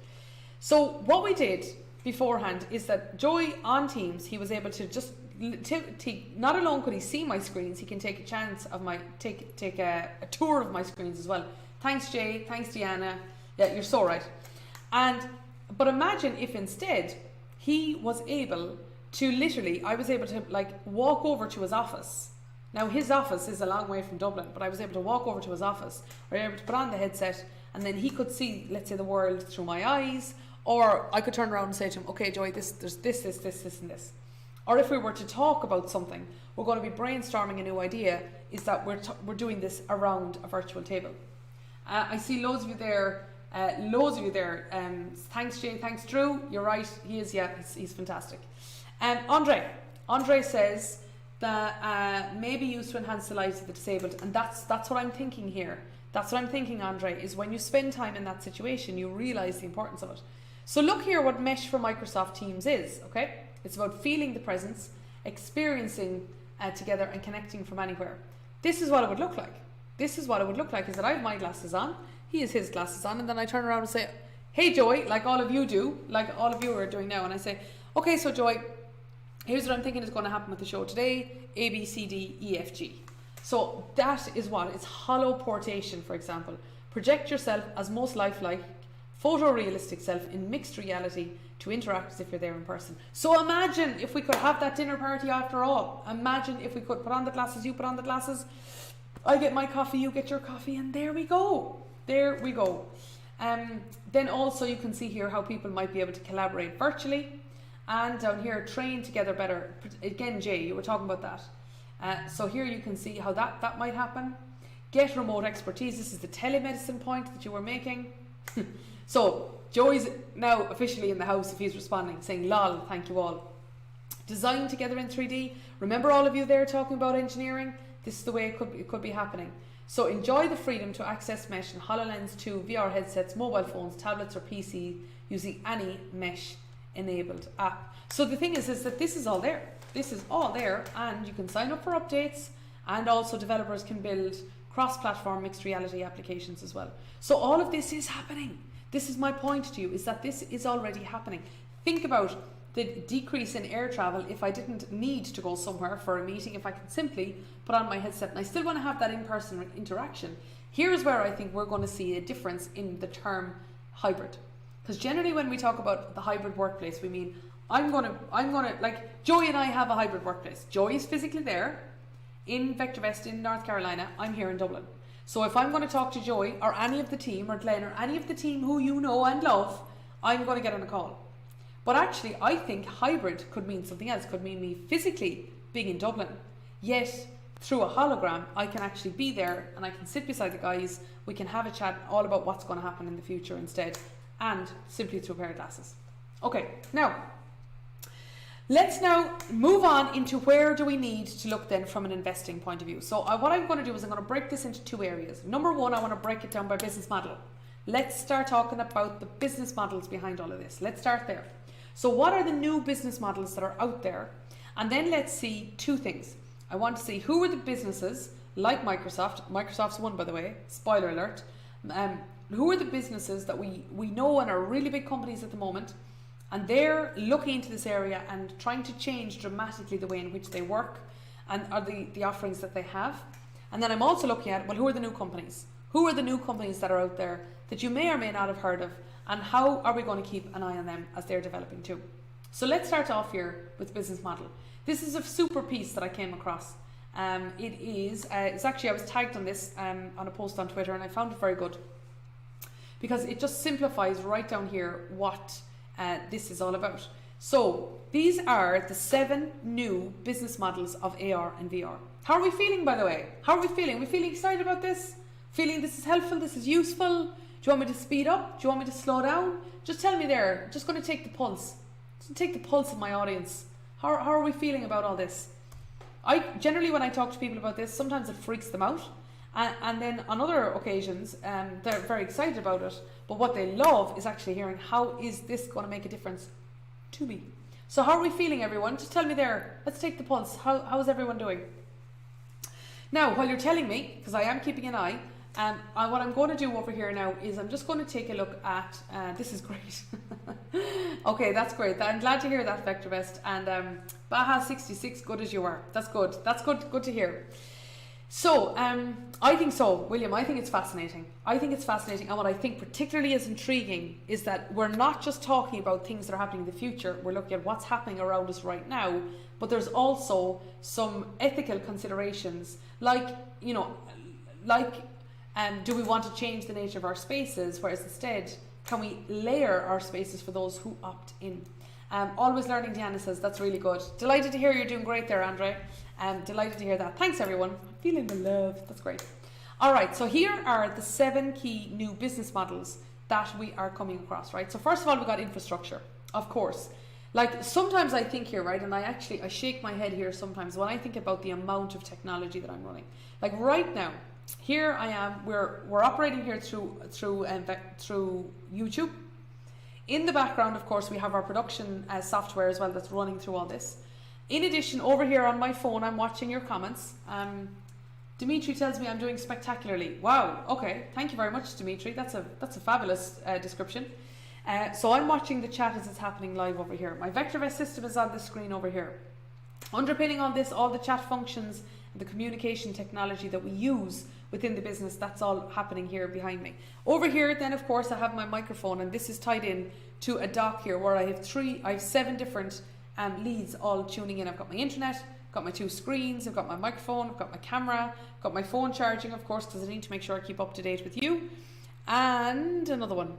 So what we did beforehand is that Joey on Teams, he was able to just not alone could he see my screens, he can take a chance of take a tour of my screens as well. Thanks, Jay. Thanks, Deanna. Yeah, you're so right. But imagine if instead he was able to I was able to walk over to his office. Now his office is a long way from Dublin, but I was able to walk over to his office, or able to put on the headset, and then he could see, let's say, the world through my eyes, or I could turn around and say to him, okay, Joey, there's this, and this. Or if we were to talk about something, we're going to be brainstorming a new idea, is that we're doing this around a virtual table. I see loads of you there. Thanks, Jay. Thanks, Drew. You're right. He is. Yeah, he's fantastic. Andre says that maybe used to enhance the lives of the disabled, and that's what I'm thinking here. That's what I'm thinking, Andre. Is when you spend time in that situation, you realise the importance of it. So look here, what Mesh for Microsoft Teams is. Okay, it's about feeling the presence, experiencing together, and connecting from anywhere. This is what it would look like. Is that I have my glasses on. He has his glasses on, and then I turn around and say, hey Joey, like all of you do, like all of you are doing now, and I say, okay, so Joey, here's what I'm thinking is going to happen with the show today, A, B, C, D, E, F, G. So that is what, it's holoportation, for example. Project yourself as most lifelike, photorealistic self in mixed reality to interact as if you're there in person. So imagine if we could have that dinner party after all. Imagine if we could put on the glasses, you put on the glasses, I get my coffee, you get your coffee, and there we go. Then also you can see here how people might be able to collaborate virtually, and down here, train together better. Again, Jay, you were talking about that. So here you can see how that might happen. Get remote expertise. This is the telemedicine point that you were making. So Joey's now officially in the house if he's responding, saying lol, thank you all. Design together in 3D. Remember all of you there talking about engineering? This is the way it could be happening. So enjoy the freedom to access Mesh and HoloLens 2, VR headsets, mobile phones, tablets or PC using any Mesh enabled app. So the thing is that this is all there. This is all there, and you can sign up for updates, and also developers can build cross-platform mixed reality applications as well. So all of this is happening. This is my point to you, is that this is already happening. Think about the decrease in air travel if I didn't need to go somewhere for a meeting, if I can simply put on my headset and I still want to have that in-person interaction. Here's where I think we're going to see a difference in the term hybrid. Because generally when we talk about the hybrid workplace, we mean I'm gonna like Joey and I have a hybrid workplace. Joey is physically there in VectorVest in North Carolina. I'm here in Dublin. So if I'm going to talk to Joey or any of the team or Glenn or any of the team who you know and love, I'm going to get on a call. But actually, I think hybrid could mean something else. Could mean me physically being in Dublin, yet through a hologram, I can actually be there and I can sit beside the guys. We can have a chat all about what's going to happen in the future instead, and simply through a pair of glasses. Okay, now let's now move on into where do we need to look then from an investing point of view. So what I'm going to do is I'm going to break this into two areas. Number one, I want to break it down by business model. Let's start talking about the business models behind all of this. Let's start there. So what are the new business models that are out there? And then let's see two things. I want to see who are the businesses like Microsoft. Microsoft's one, by the way, spoiler alert. Who are the businesses that we know and are really big companies at the moment, and they're looking into this area and trying to change dramatically the way in which they work and are the offerings that they have. And then I'm also looking at, well, who are the new companies? Who are the new companies that are out there that you may or may not have heard of, and how are we going to keep an eye on them as they're developing too? So let's start off here with business model. This is a super piece that I came across. It's actually, I was tagged on this on a post on Twitter, and I found it very good because it just simplifies right down here what this is all about. So these are the 7 new business models of AR and VR. How are we feeling, by the way? How are we feeling? Are we feeling excited about this? Feeling this is helpful, this is useful? Do you want me to speed up? Do you want me to slow down? Just tell me there. Just going to take the pulse. Just take the pulse of my audience. How are we feeling about all this? I generally, when I talk to people about this, sometimes it freaks them out. And then on other occasions, they're very excited about it. But what they love is actually hearing, how is this going to make a difference to me? So how are we feeling, everyone? Just tell me there. Let's take the pulse. How is everyone doing? Now, while you're telling me, because I am keeping an eye, what I'm going to do over here now is I'm just going to take a look at, this is great. Okay, that's great. I'm glad to hear that, VectorVest. And Baha 66, good as you are. That's good. That's good to hear. So, I think so, William. I think it's fascinating. And what I think particularly is intriguing is that we're not just talking about things that are happening in the future. We're looking at what's happening around us right now. But there's also some ethical considerations, like, do we want to change the nature of our spaces, whereas instead, can we layer our spaces for those who opt in? Always learning, Deanna says, that's really good. Delighted to hear you're doing great there, Andre. Delighted to hear that. Thanks, everyone. I'm feeling the love. That's great. All right, so here are the 7 key new business models that we are coming across, right? So first of all, we've got infrastructure, of course. Like, sometimes I think here, right, and I shake my head here sometimes when I think about the amount of technology that I'm running. Like right now, here I am, we're operating here through YouTube. In the background, of course, we have our production software as well that's running through all this. In addition, over here on my phone, I'm watching your comments. Dimitri tells me I'm doing spectacularly. Wow, okay, thank you very much, Dimitri. That's a fabulous description. So I'm watching the chat as it's happening live over here. My VectorVest system is on the screen over here. Underpinning all this, all the chat functions, the communication technology that we use within the business, that's all happening here behind me. Over here then, of course, I have my microphone, and this is tied in to a dock here where I have 7 different leads all tuning in. I've got my internet, got my 2 screens, I've got my microphone, I've got my camera, got my phone charging, of course, because I need to make sure I keep up to date with you. And another one.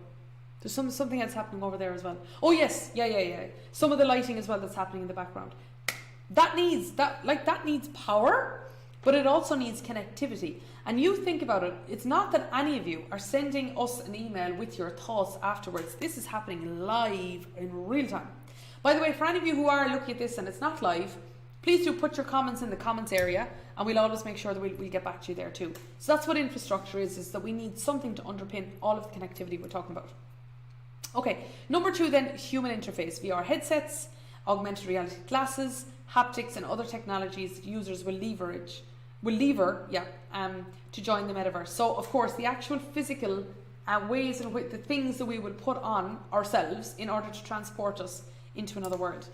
There's something else happening over there as well. Oh yes, yeah. Some of the lighting as well that's happening in the background. That needs power, but it also needs connectivity. And you think about it, it's not that any of you are sending us an email with your thoughts afterwards. This is happening live in real time. By the way, for any of you who are looking at this and it's not live, please do put your comments in the comments area, and we'll always make sure that we'll get back to you there too. So that's what infrastructure is that we need something to underpin all of the connectivity we're talking about. Okay, number 2 then, human interface, VR headsets, augmented reality glasses, haptics and other technologies that users will lever to join the metaverse. So of course the actual physical ways in which the things that we will put on ourselves in order to transport us into another world.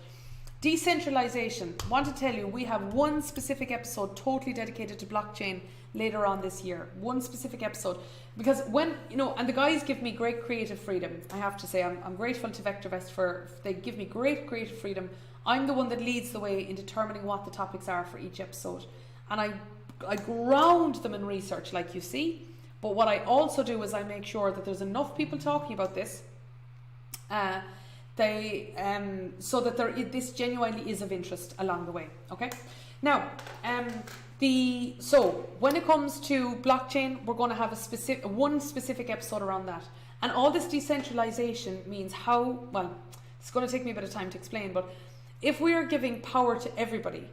Decentralization. Want to tell you, we have one specific episode totally dedicated to blockchain later on this year. One specific episode. Because when, and the guys give me great creative freedom. I have to say, I'm grateful to VectorVest for, they give me great creative freedom. I'm the one that leads the way in determining what the topics are for each episode. And I ground them in research, like you see. But what I also do is I make sure that there's enough people talking about this so that this genuinely is of interest along the way. Okay. Now, so when it comes to blockchain, we're going to have one specific episode around that. And all this decentralization means it's going to take me a bit of time to explain, but if we are giving power to everybody,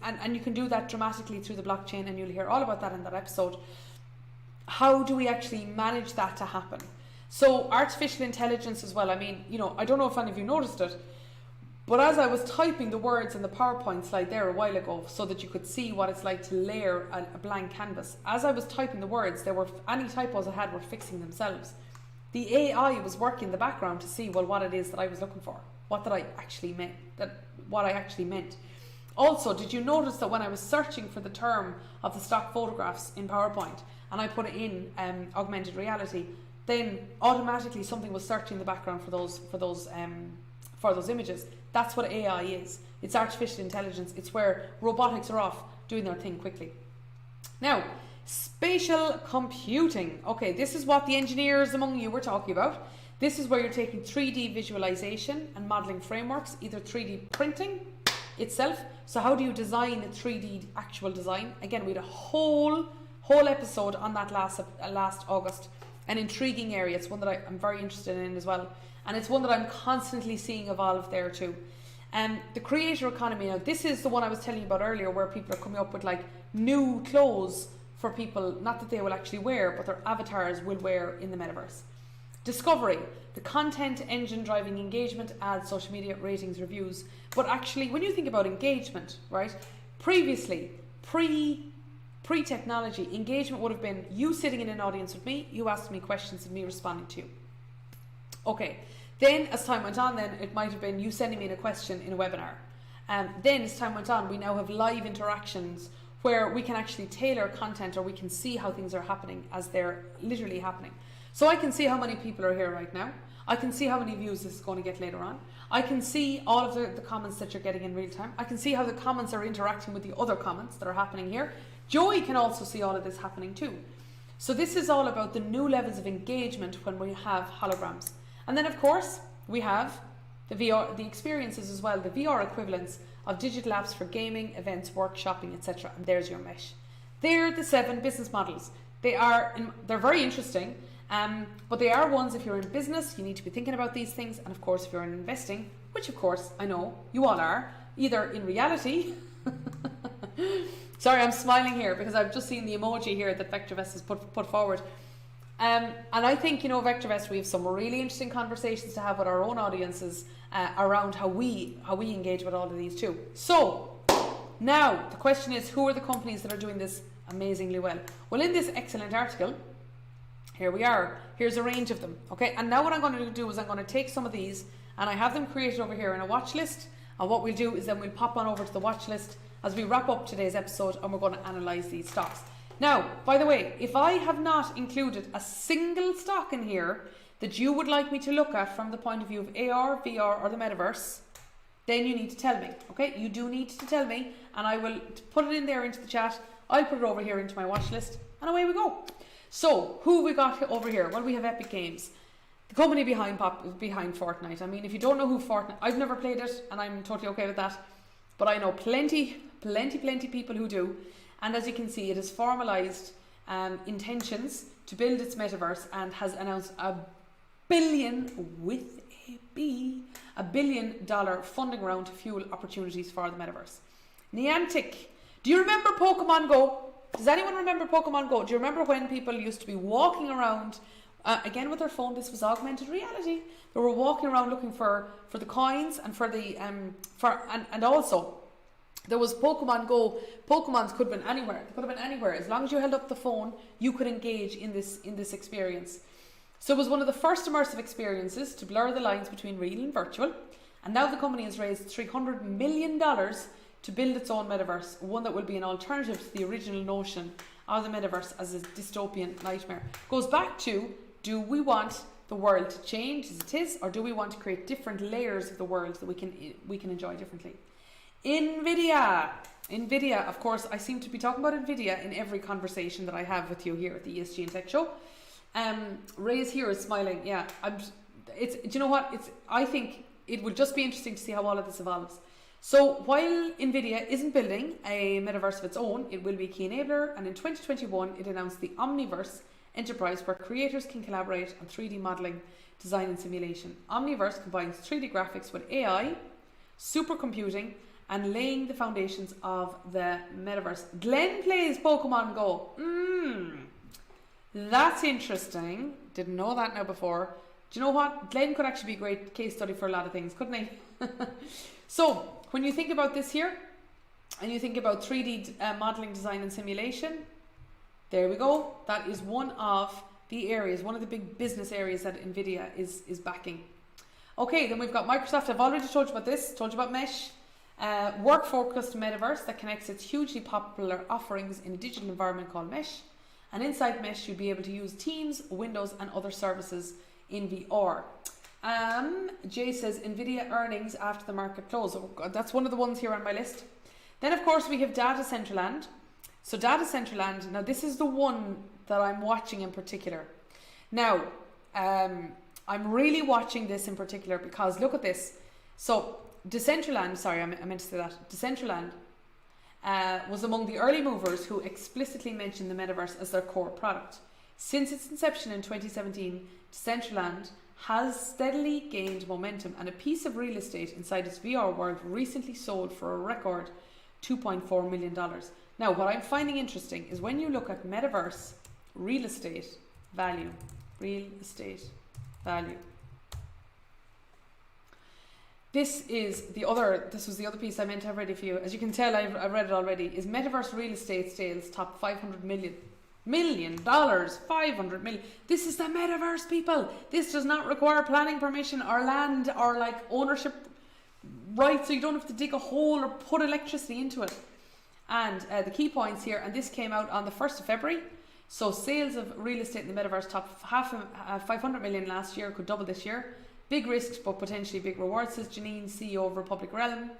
and you can do that dramatically through the blockchain, and you'll hear all about that in that episode, how do we actually manage that to happen? So artificial intelligence as well. I mean, I don't know if any of you noticed it, but as I was typing the words in the PowerPoint slide there a while ago so that you could see what it's like to layer a blank canvas, as I was typing the words, any typos I had were fixing themselves. The AI was working in the background to see, what it is that I was looking for, what I actually meant. Also, did you notice that when I was searching for the term of the stock photographs in PowerPoint and I put it in augmented reality, then automatically something was searching in the background for those images. That's what AI is. It's artificial intelligence. It's where robotics are off doing their thing quickly. Now, spatial computing. Okay, this is what the engineers among you were talking about. This is where you're taking 3D visualization and modeling frameworks, either 3D printing itself. So how do you design a 3D actual design? Again, we had a whole episode on that last August. An intriguing area. It's one that I'm very interested in as well. And it's one that I'm constantly seeing evolve there too. The creator economy. Now, this is the one I was telling you about earlier, where people are coming up with like new clothes for people, not that they will actually wear, but their avatars will wear in the metaverse. Discovery, the content engine driving engagement, ads, social media, ratings, reviews. But actually, when you think about engagement, right, previously, pre-technology, engagement would have been you sitting in an audience with me, you asking me questions and me responding to you. Okay, then as time went on, then it might have been you sending me in a question in a webinar. Then as time went on, we now have live interactions where we can actually tailor content, or we can see how things are happening as they're literally happening. So I can see how many people are here right now. I can see how many views this is going to get later on. I can see all of the comments that you're getting in real time. I can see how the comments are interacting with the other comments that are happening here. Joey can also see all of this happening too. So this is all about the new levels of engagement when we have holograms. And then of course we have the VR, the experiences as well, the VR equivalents of digital apps for gaming, events, workshopping, etc. And there's your mesh. They're the 7 business models. They're very interesting, but they are ones, if you're in business, you need to be thinking about these things. And of course, if you're in investing, which of course I know you all are, either in reality. Sorry, I'm smiling here because I've just seen the emoji here that VectorVest has put forward. And I think, VectorVest, we have some really interesting conversations to have with our own audiences around how we engage with all of these too. So now the question is, who are the companies that are doing this amazingly well? Well, in this excellent article, here we are. Here's a range of them. Okay, and now what I'm going to do is I'm going to take some of these, and I have them created over here in a watch list. And what we'll do is then we'll pop on over to the watch list as we wrap up today's episode, and we're going to analyze these stocks. Now, by the way, if I have not included a single stock in here that you would like me to look at from the point of view of AR, VR, or the metaverse, then you need to tell me. Okay, you do need to tell me, and I will put it in there into the chat. I'll put it over here into my watch list, and away we go. So, who have we got over here? Well, we have Epic Games, the company behind Fortnite. I mean, if you don't know who Fortnite, I've never played it, and I'm totally okay with that, but I know plenty people who do. And as you can see, it has formalized intentions to build its metaverse and has announced $1 billion funding round to fuel opportunities for the metaverse. Niantic, do you remember Pokemon Go? Does anyone remember Pokemon Go? Do you remember when people used to be walking around again with their phone. This was augmented reality. They were walking around looking for the coins and for the and also there was Pokemon Go. Pokemons could have been anywhere. They could have been anywhere. As long as you held up the phone, you could engage in this experience. So it was one of the first immersive experiences to blur the lines between real and virtual. And now the company has raised $300 million to build its own metaverse, one that will be an alternative to the original notion of the metaverse as a dystopian nightmare. Goes back to, do we want the world to change as it is, or do we want to create different layers of the world that we can enjoy differently? Nvidia, of course, I seem to be talking about Nvidia in every conversation that I have with you here at the ESG Tech Show. Ray's here is smiling. Yeah, do you know what? I think it will just be interesting to see how all of this evolves. So while Nvidia isn't building a metaverse of its own, it will be a key enabler, and in 2021 it announced the Omniverse enterprise where creators can collaborate on 3D modelling, design and simulation. Omniverse combines 3D graphics with AI, supercomputing and laying the foundations of the metaverse. Glenn plays Pokemon Go. That's interesting. Didn't know that now before. Do you know what? Glenn could actually be a great case study for a lot of things, couldn't he? So, when you think about this here, and you think about 3D modelling, design and simulation, there we go. That is one of the areas, one of the big business areas that Nvidia is backing. Okay, then we've got Microsoft. I've already told you about this, told you about Mesh. Work-focused metaverse that connects its hugely popular offerings in a digital environment called Mesh. And inside Mesh, you'll be able to use Teams, Windows and other services in VR. Jay says Nvidia earnings after the market close. Oh God, that's one of the ones here on my list. Then of course we have Data Center Land. So Data Center Land, now this is the one that I'm watching in particular. Now, I'm really watching this in particular because look at this. So Decentraland, sorry, I meant to say that. Decentraland was among the early movers who explicitly mentioned the metaverse as their core product. Since its inception in 2017, Decentraland has steadily gained momentum, and a piece of real estate inside its VR world recently sold for a record $2.4 million. Now, what I'm finding interesting is when you look at metaverse real estate value. This was the other piece I meant to have ready for you. As you can tell, I've read it already. Is metaverse real estate sales top $500 million? $500 million. This is the metaverse, people. This does not require planning permission or land or like ownership rights, so you don't have to dig a hole or put electricity into it. And the key points here, and this came out on the 1st of February. So sales of real estate in the metaverse top 500 million last year, could double this year. Big risks but potentially big rewards, says Janine, CEO of Republic Realm,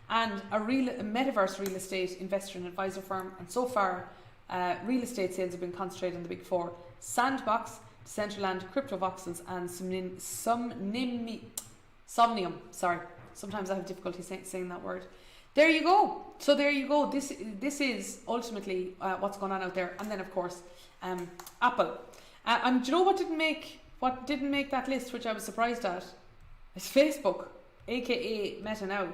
and a metaverse real estate investor and advisor firm. And so far, real estate sales have been concentrated on the big four: Sandbox, Decentraland, CryptoVoxels, and Somnium. Sorry, sometimes I have difficulty saying that word. There you go. So there you go. This is ultimately what's going on out there. And then of course, Apple. And do you know what didn't make that list, which I was surprised at? It's Facebook, aka Meta now.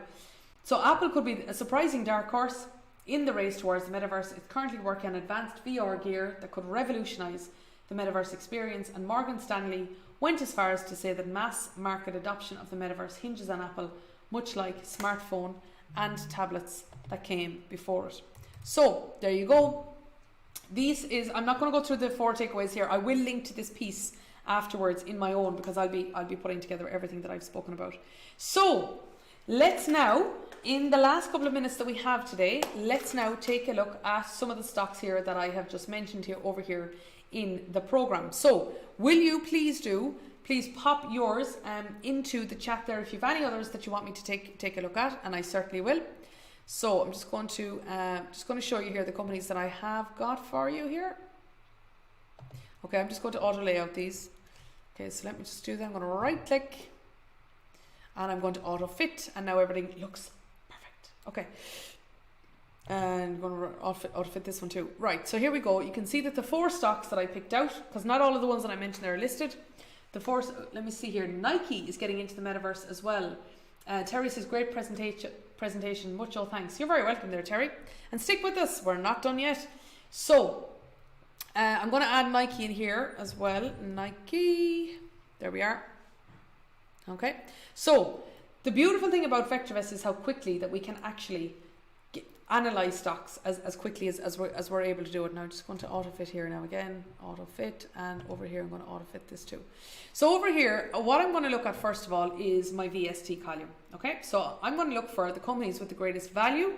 So Apple could be a surprising dark horse in the race towards the metaverse. It's currently working on advanced VR gear that could revolutionize the metaverse experience, and Morgan Stanley went as far as to say that mass market adoption of the metaverse hinges on Apple, much like smartphone and tablets that came before it. So there you go. I'm not going to go through the 4 takeaways here. I will link to this piece afterwards in my own, because I'll be putting together everything that I've spoken about. So let's now, in the last couple of minutes that we have today, let's now take a look at some of the stocks here that I have just mentioned here over here in the program. So will you please pop yours into the chat there if you have any others that you want me to take a look at, and I certainly will. So I'm just going to show you here the companies that I have got for you here. Okay, I'm just going to auto layout these. Okay, so let me just do that. I'm going to right click and I'm going to auto fit, and now everything looks perfect. Okay, and I'm going to auto fit this one too. Right, so here we go. You can see that the 4 stocks that I picked out, because not all of the ones that I mentioned there are listed. Let me see here. Nike is getting into the metaverse as well. Terry says, great presentation. Much thanks. You're very welcome there, Terry. And stick with us. We're not done yet. So I'm going to add Nike in here as well. Nike. There we are. Okay. So the beautiful thing about VectorVest is how quickly that we can actually analyze stocks as quickly as we're able to do it. Now I'm just going to auto fit here now again, auto fit, and over here I'm going to auto fit this too. So over here, what I'm going to look at first of all is my VST column. Okay, so I'm going to look for the companies with the greatest value,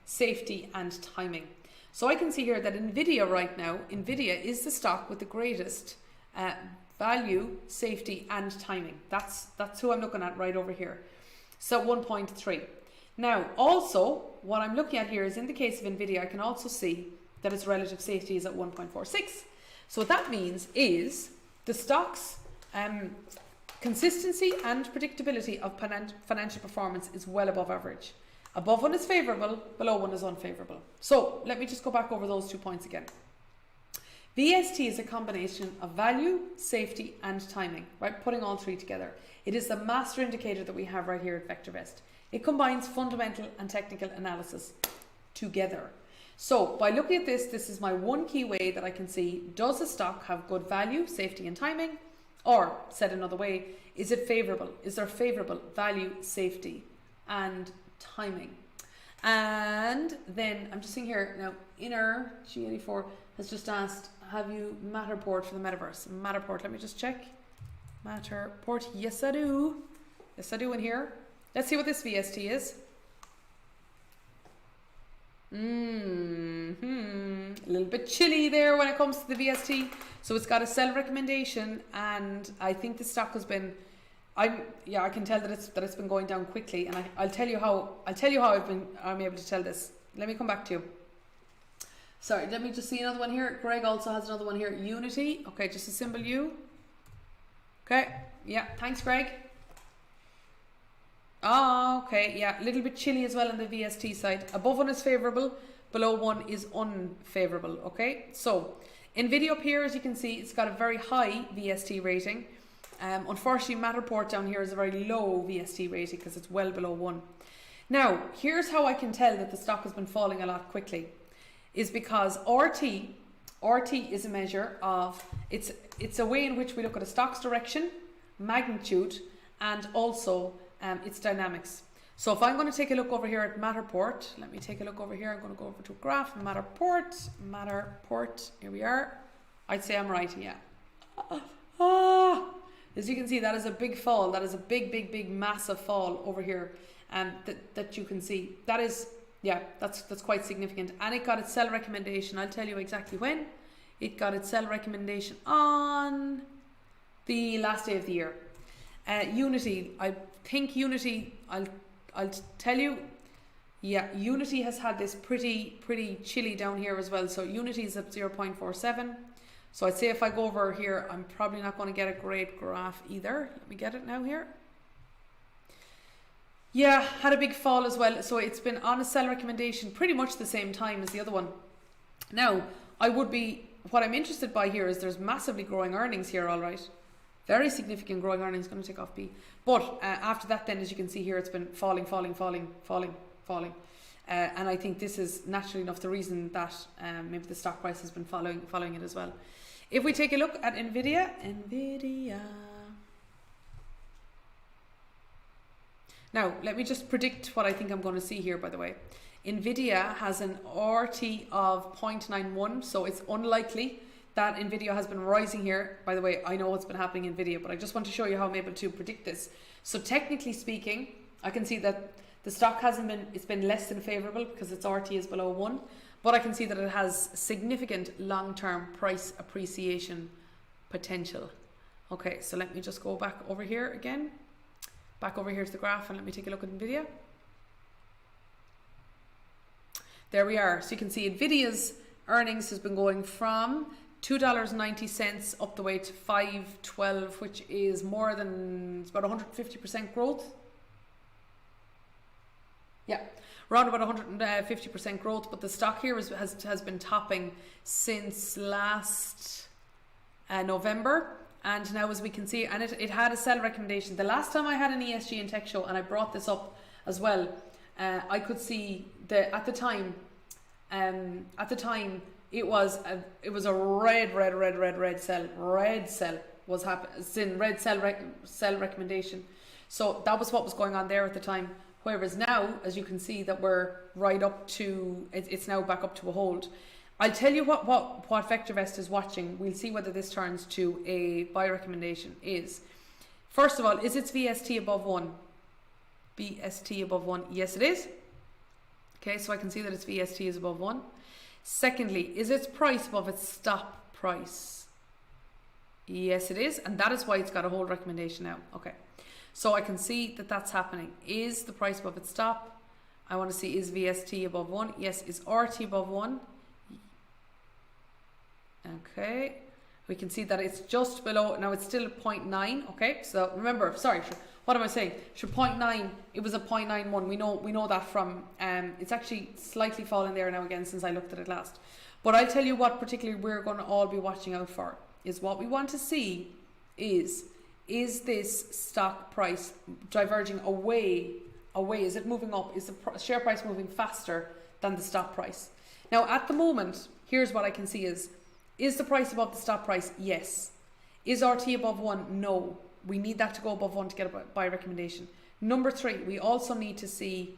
safety, and timing. So I can see here that Nvidia right now, Nvidia is the stock with the greatest value, safety, and timing. That's who I'm looking at right over here. So 1.3. Now, also, what I'm looking at here is in the case of Nvidia, I can also see that its relative safety is at 1.46. So what that means is the stock's consistency and predictability of financial performance is well above average. Above one is favourable, below one is unfavourable. So let me just go back over those 2 points again. VST is a combination of value, safety, and timing, right? Putting all three together. It is the master indicator that we have right here at VectorVest. It combines fundamental and technical analysis together. So by looking at this, this is my one key way that I can see, does a stock have good value, safety, and timing? Or said another way, is it favourable? Is there favourable value, safety, and timing? And then I'm just seeing here now, Inner G84 has just asked, have you Matterport for the Metaverse? Matterport, let me just check. Matterport, yes I do. Yes I do in here. Let's see what this VST is. A little bit chilly there when it comes to the VST. So it's got a sell recommendation, and I think the stock has been, I can tell that it's been going down quickly, and I'll tell you how I'm able to tell this. Let me come back to you. Sorry, let me just see another one here. Greg also has another one here. Unity. Okay, just a symbol U. Okay. Yeah. Thanks, Greg. Oh, okay. Yeah. A little bit chilly as well on the VST side. Above one is favourable. Below one is unfavourable. Okay. So, Nvidia up here, as you can see, it's got a very high VST rating. Unfortunately, Matterport down here is a very low VST rating because it's well below one. Now, here's how I can tell that the stock has been falling a lot quickly. Is because RT is a measure of, it's a way in which we look at a stock's direction, magnitude, and also its dynamics. So if I'm going to take a look over here at Matterport, let me take a look over here. I'm going to go over to a graph, Matterport, here we are. I'd say I'm right, yeah. As you can see, that is a big fall. That is a big, massive fall over here that you can see. That is, yeah, that's quite significant. And it got its sell recommendation. I'll tell you exactly when. It got its sell recommendation on the last day of the year. Unity, I think Unity, I'll tell you, yeah, Unity has had this pretty chilly down here as well. So Unity is at 0.47. So I'd say if I go over here, I'm probably not going to get a great graph either. Let me get it now here. Yeah, had a big fall as well. So it's been on a sell recommendation pretty much the same time as the other one. Now, what I'm interested by here is there's massively growing earnings here, all right. Very significant growing earnings, going to take off B. But after that then, as you can see here, it's been falling. And I think this is naturally enough the reason that maybe the stock price has been following it as well. If we take a look at Nvidia. Now, let me just predict what I think I'm going to see here, by the way. Nvidia has an RT of 0.91, so it's unlikely that Nvidia has been rising here. By the way, I know what's been happening in Nvidia, but I just want to show you how I'm able to predict this. So technically speaking, I can see that the stock it's been less than favourable because its RT is below 1, but I can see that it has significant long-term price appreciation potential. Okay, so let me just go back over here again. Back over here to the graph, and let me take a look at Nvidia. There we are. So you can see Nvidia's earnings has been going from $2.90 up the way to $5.12, which is more than, it's about 150% growth. Yeah, around about 150% growth, but the stock here has been topping since last November. And now, as we can see, and it had a sell recommendation. The last time I had an ESG and Tech Show, and I brought this up as well, I could see at the time it was a red cell. Red cell was happening. Red cell recommendation. So that was what was going on there at the time. Whereas now, as you can see, that we're right up to, it's now back up to a hold. I'll tell you what VectorVest is watching. We'll see whether this turns to a buy recommendation is. First of all, is its VST above 1? VST above 1? Yes, it is. Okay, so I can see that its VST is above 1. Secondly, is its price above its stop price? Yes, it is. And that is why it's got a hold recommendation now. Okay. So I can see that that's happening. Is the price above its stop? I want to see, is VST above 1? Yes. Is RT above 1? Okay. We can see that it's just below. Now it's still 0.9. Okay. So remember, sorry, what am I saying? 0.9, it was a 0.91. We know that from, it's actually slightly fallen there now again since I looked at it last. But I'll tell you what particularly we're going to all be watching out for is what we want to see is this stock price diverging away? Is it moving up? Is the share price moving faster than the stock price? Now, at the moment, here's what I can see is the price above the stock price? Yes. Is RT above 1? No. We need that to go above 1 to get a buy recommendation. Number 3, we also need to see,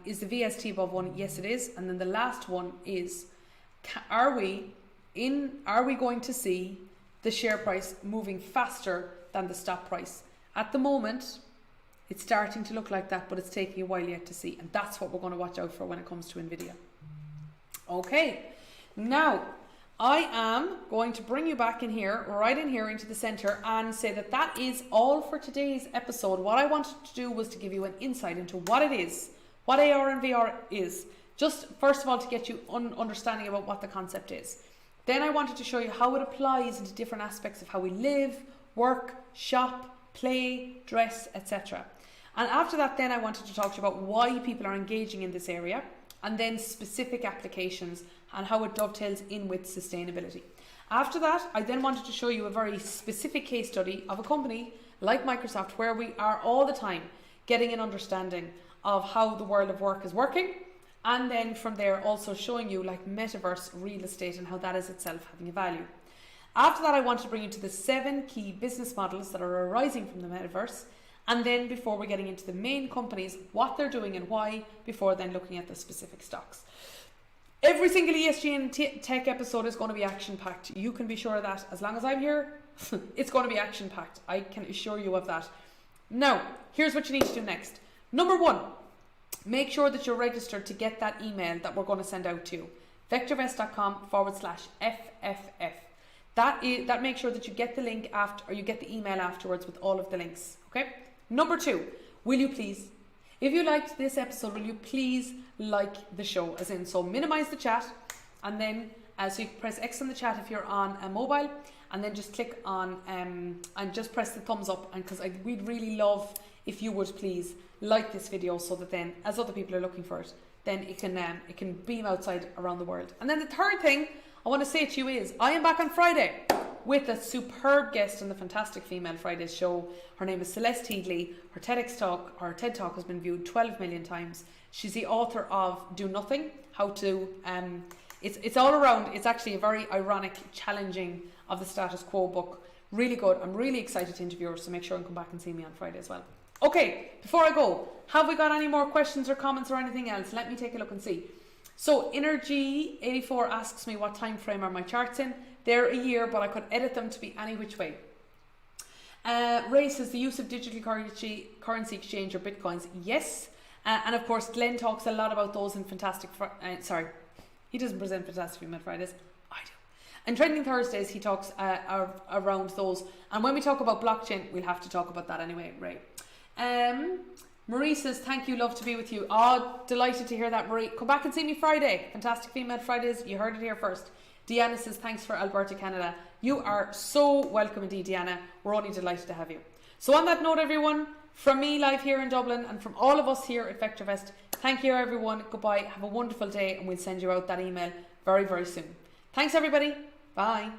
is the VST above 1? Yes, it is. And then the last one is, are we going to see the share price moving faster than the stock price? At the moment, it's starting to look like that, but it's taking a while yet to see. And that's what we're going to watch out for when it comes to Nvidia. Okay, now I am going to bring you back in here, right in here into the center, and say that that is all for today's episode. What I wanted to do was to give you an insight into what it is, what AR and VR is. Just first of all to get you understanding about what the concept is. Then I wanted to show you how it applies into different aspects of how we live, work, shop, play, dress, etc. And after that, then I wanted to talk to you about why people are engaging in this area, and then specific applications and how it dovetails in with sustainability. After that, I then wanted to show you a very specific case study of a company like Microsoft, where we are all the time getting an understanding of how the world of work is working, and then from there also showing you like Metaverse real estate and how that is itself having a value. After that, I wanted to bring you to the 7 key business models that are arising from the Metaverse, and then before we're getting into the main companies, what they're doing and why, before then looking at the specific stocks. Every single ESG and tech episode is going to be action-packed. You can be sure of that. As long as I'm here, it's going to be action-packed. I can assure you of that. Now, here's what you need to do next. Number 1, make sure that you're registered to get that email that we're going to send out to you. VectorVest.com/FFF. That makes sure that you get the link after, or you get the email afterwards with all of the links. Okay. Number 2, will you please, if you liked this episode, will you please like the show? As in, so minimize the chat, and then so you can press X on the chat if you're on a mobile, and then just click on and just press the thumbs up. And because we'd really love if you would please like this video, so that then as other people are looking for it, then it can beam outside around the world. And then the third thing I want to say to you is I am back on Friday with a superb guest on the Fantastic Female Fridays show. Her name is Celeste Headley. Her TED Talk has been viewed 12 million times. She's the author of Do Nothing, how to, it's all around, it's actually a very ironic, challenging of the status quo book. Really good. I'm really excited to interview her, so make sure and come back and see me on Friday as well. Okay, before I go, have we got any more questions or comments or anything else? Let me take a look and see. So Energy84 asks me what time frame are my charts in. They're a year, but I could edit them to be any which way. Ray says the use of digital currency exchange or bitcoins. Yes. And of course, Glenn talks a lot about those in he doesn't present Fantastic Female Fridays. I do. And Trending Thursdays, he talks around those. And when we talk about blockchain, we'll have to talk about that anyway, Ray. Marie says, thank you, love to be with you. Oh, delighted to hear that, Marie. Come back and see me Friday. Fantastic Female Fridays. You heard it here first. Deanna says, thanks for Alberta, Canada. You are so welcome indeed, Deanna. We're only delighted to have you. So on that note, everyone, from me live here in Dublin and from all of us here at VectorVest, thank you, everyone. Goodbye. Have a wonderful day, and we'll send you out that email very, very soon. Thanks, everybody. Bye.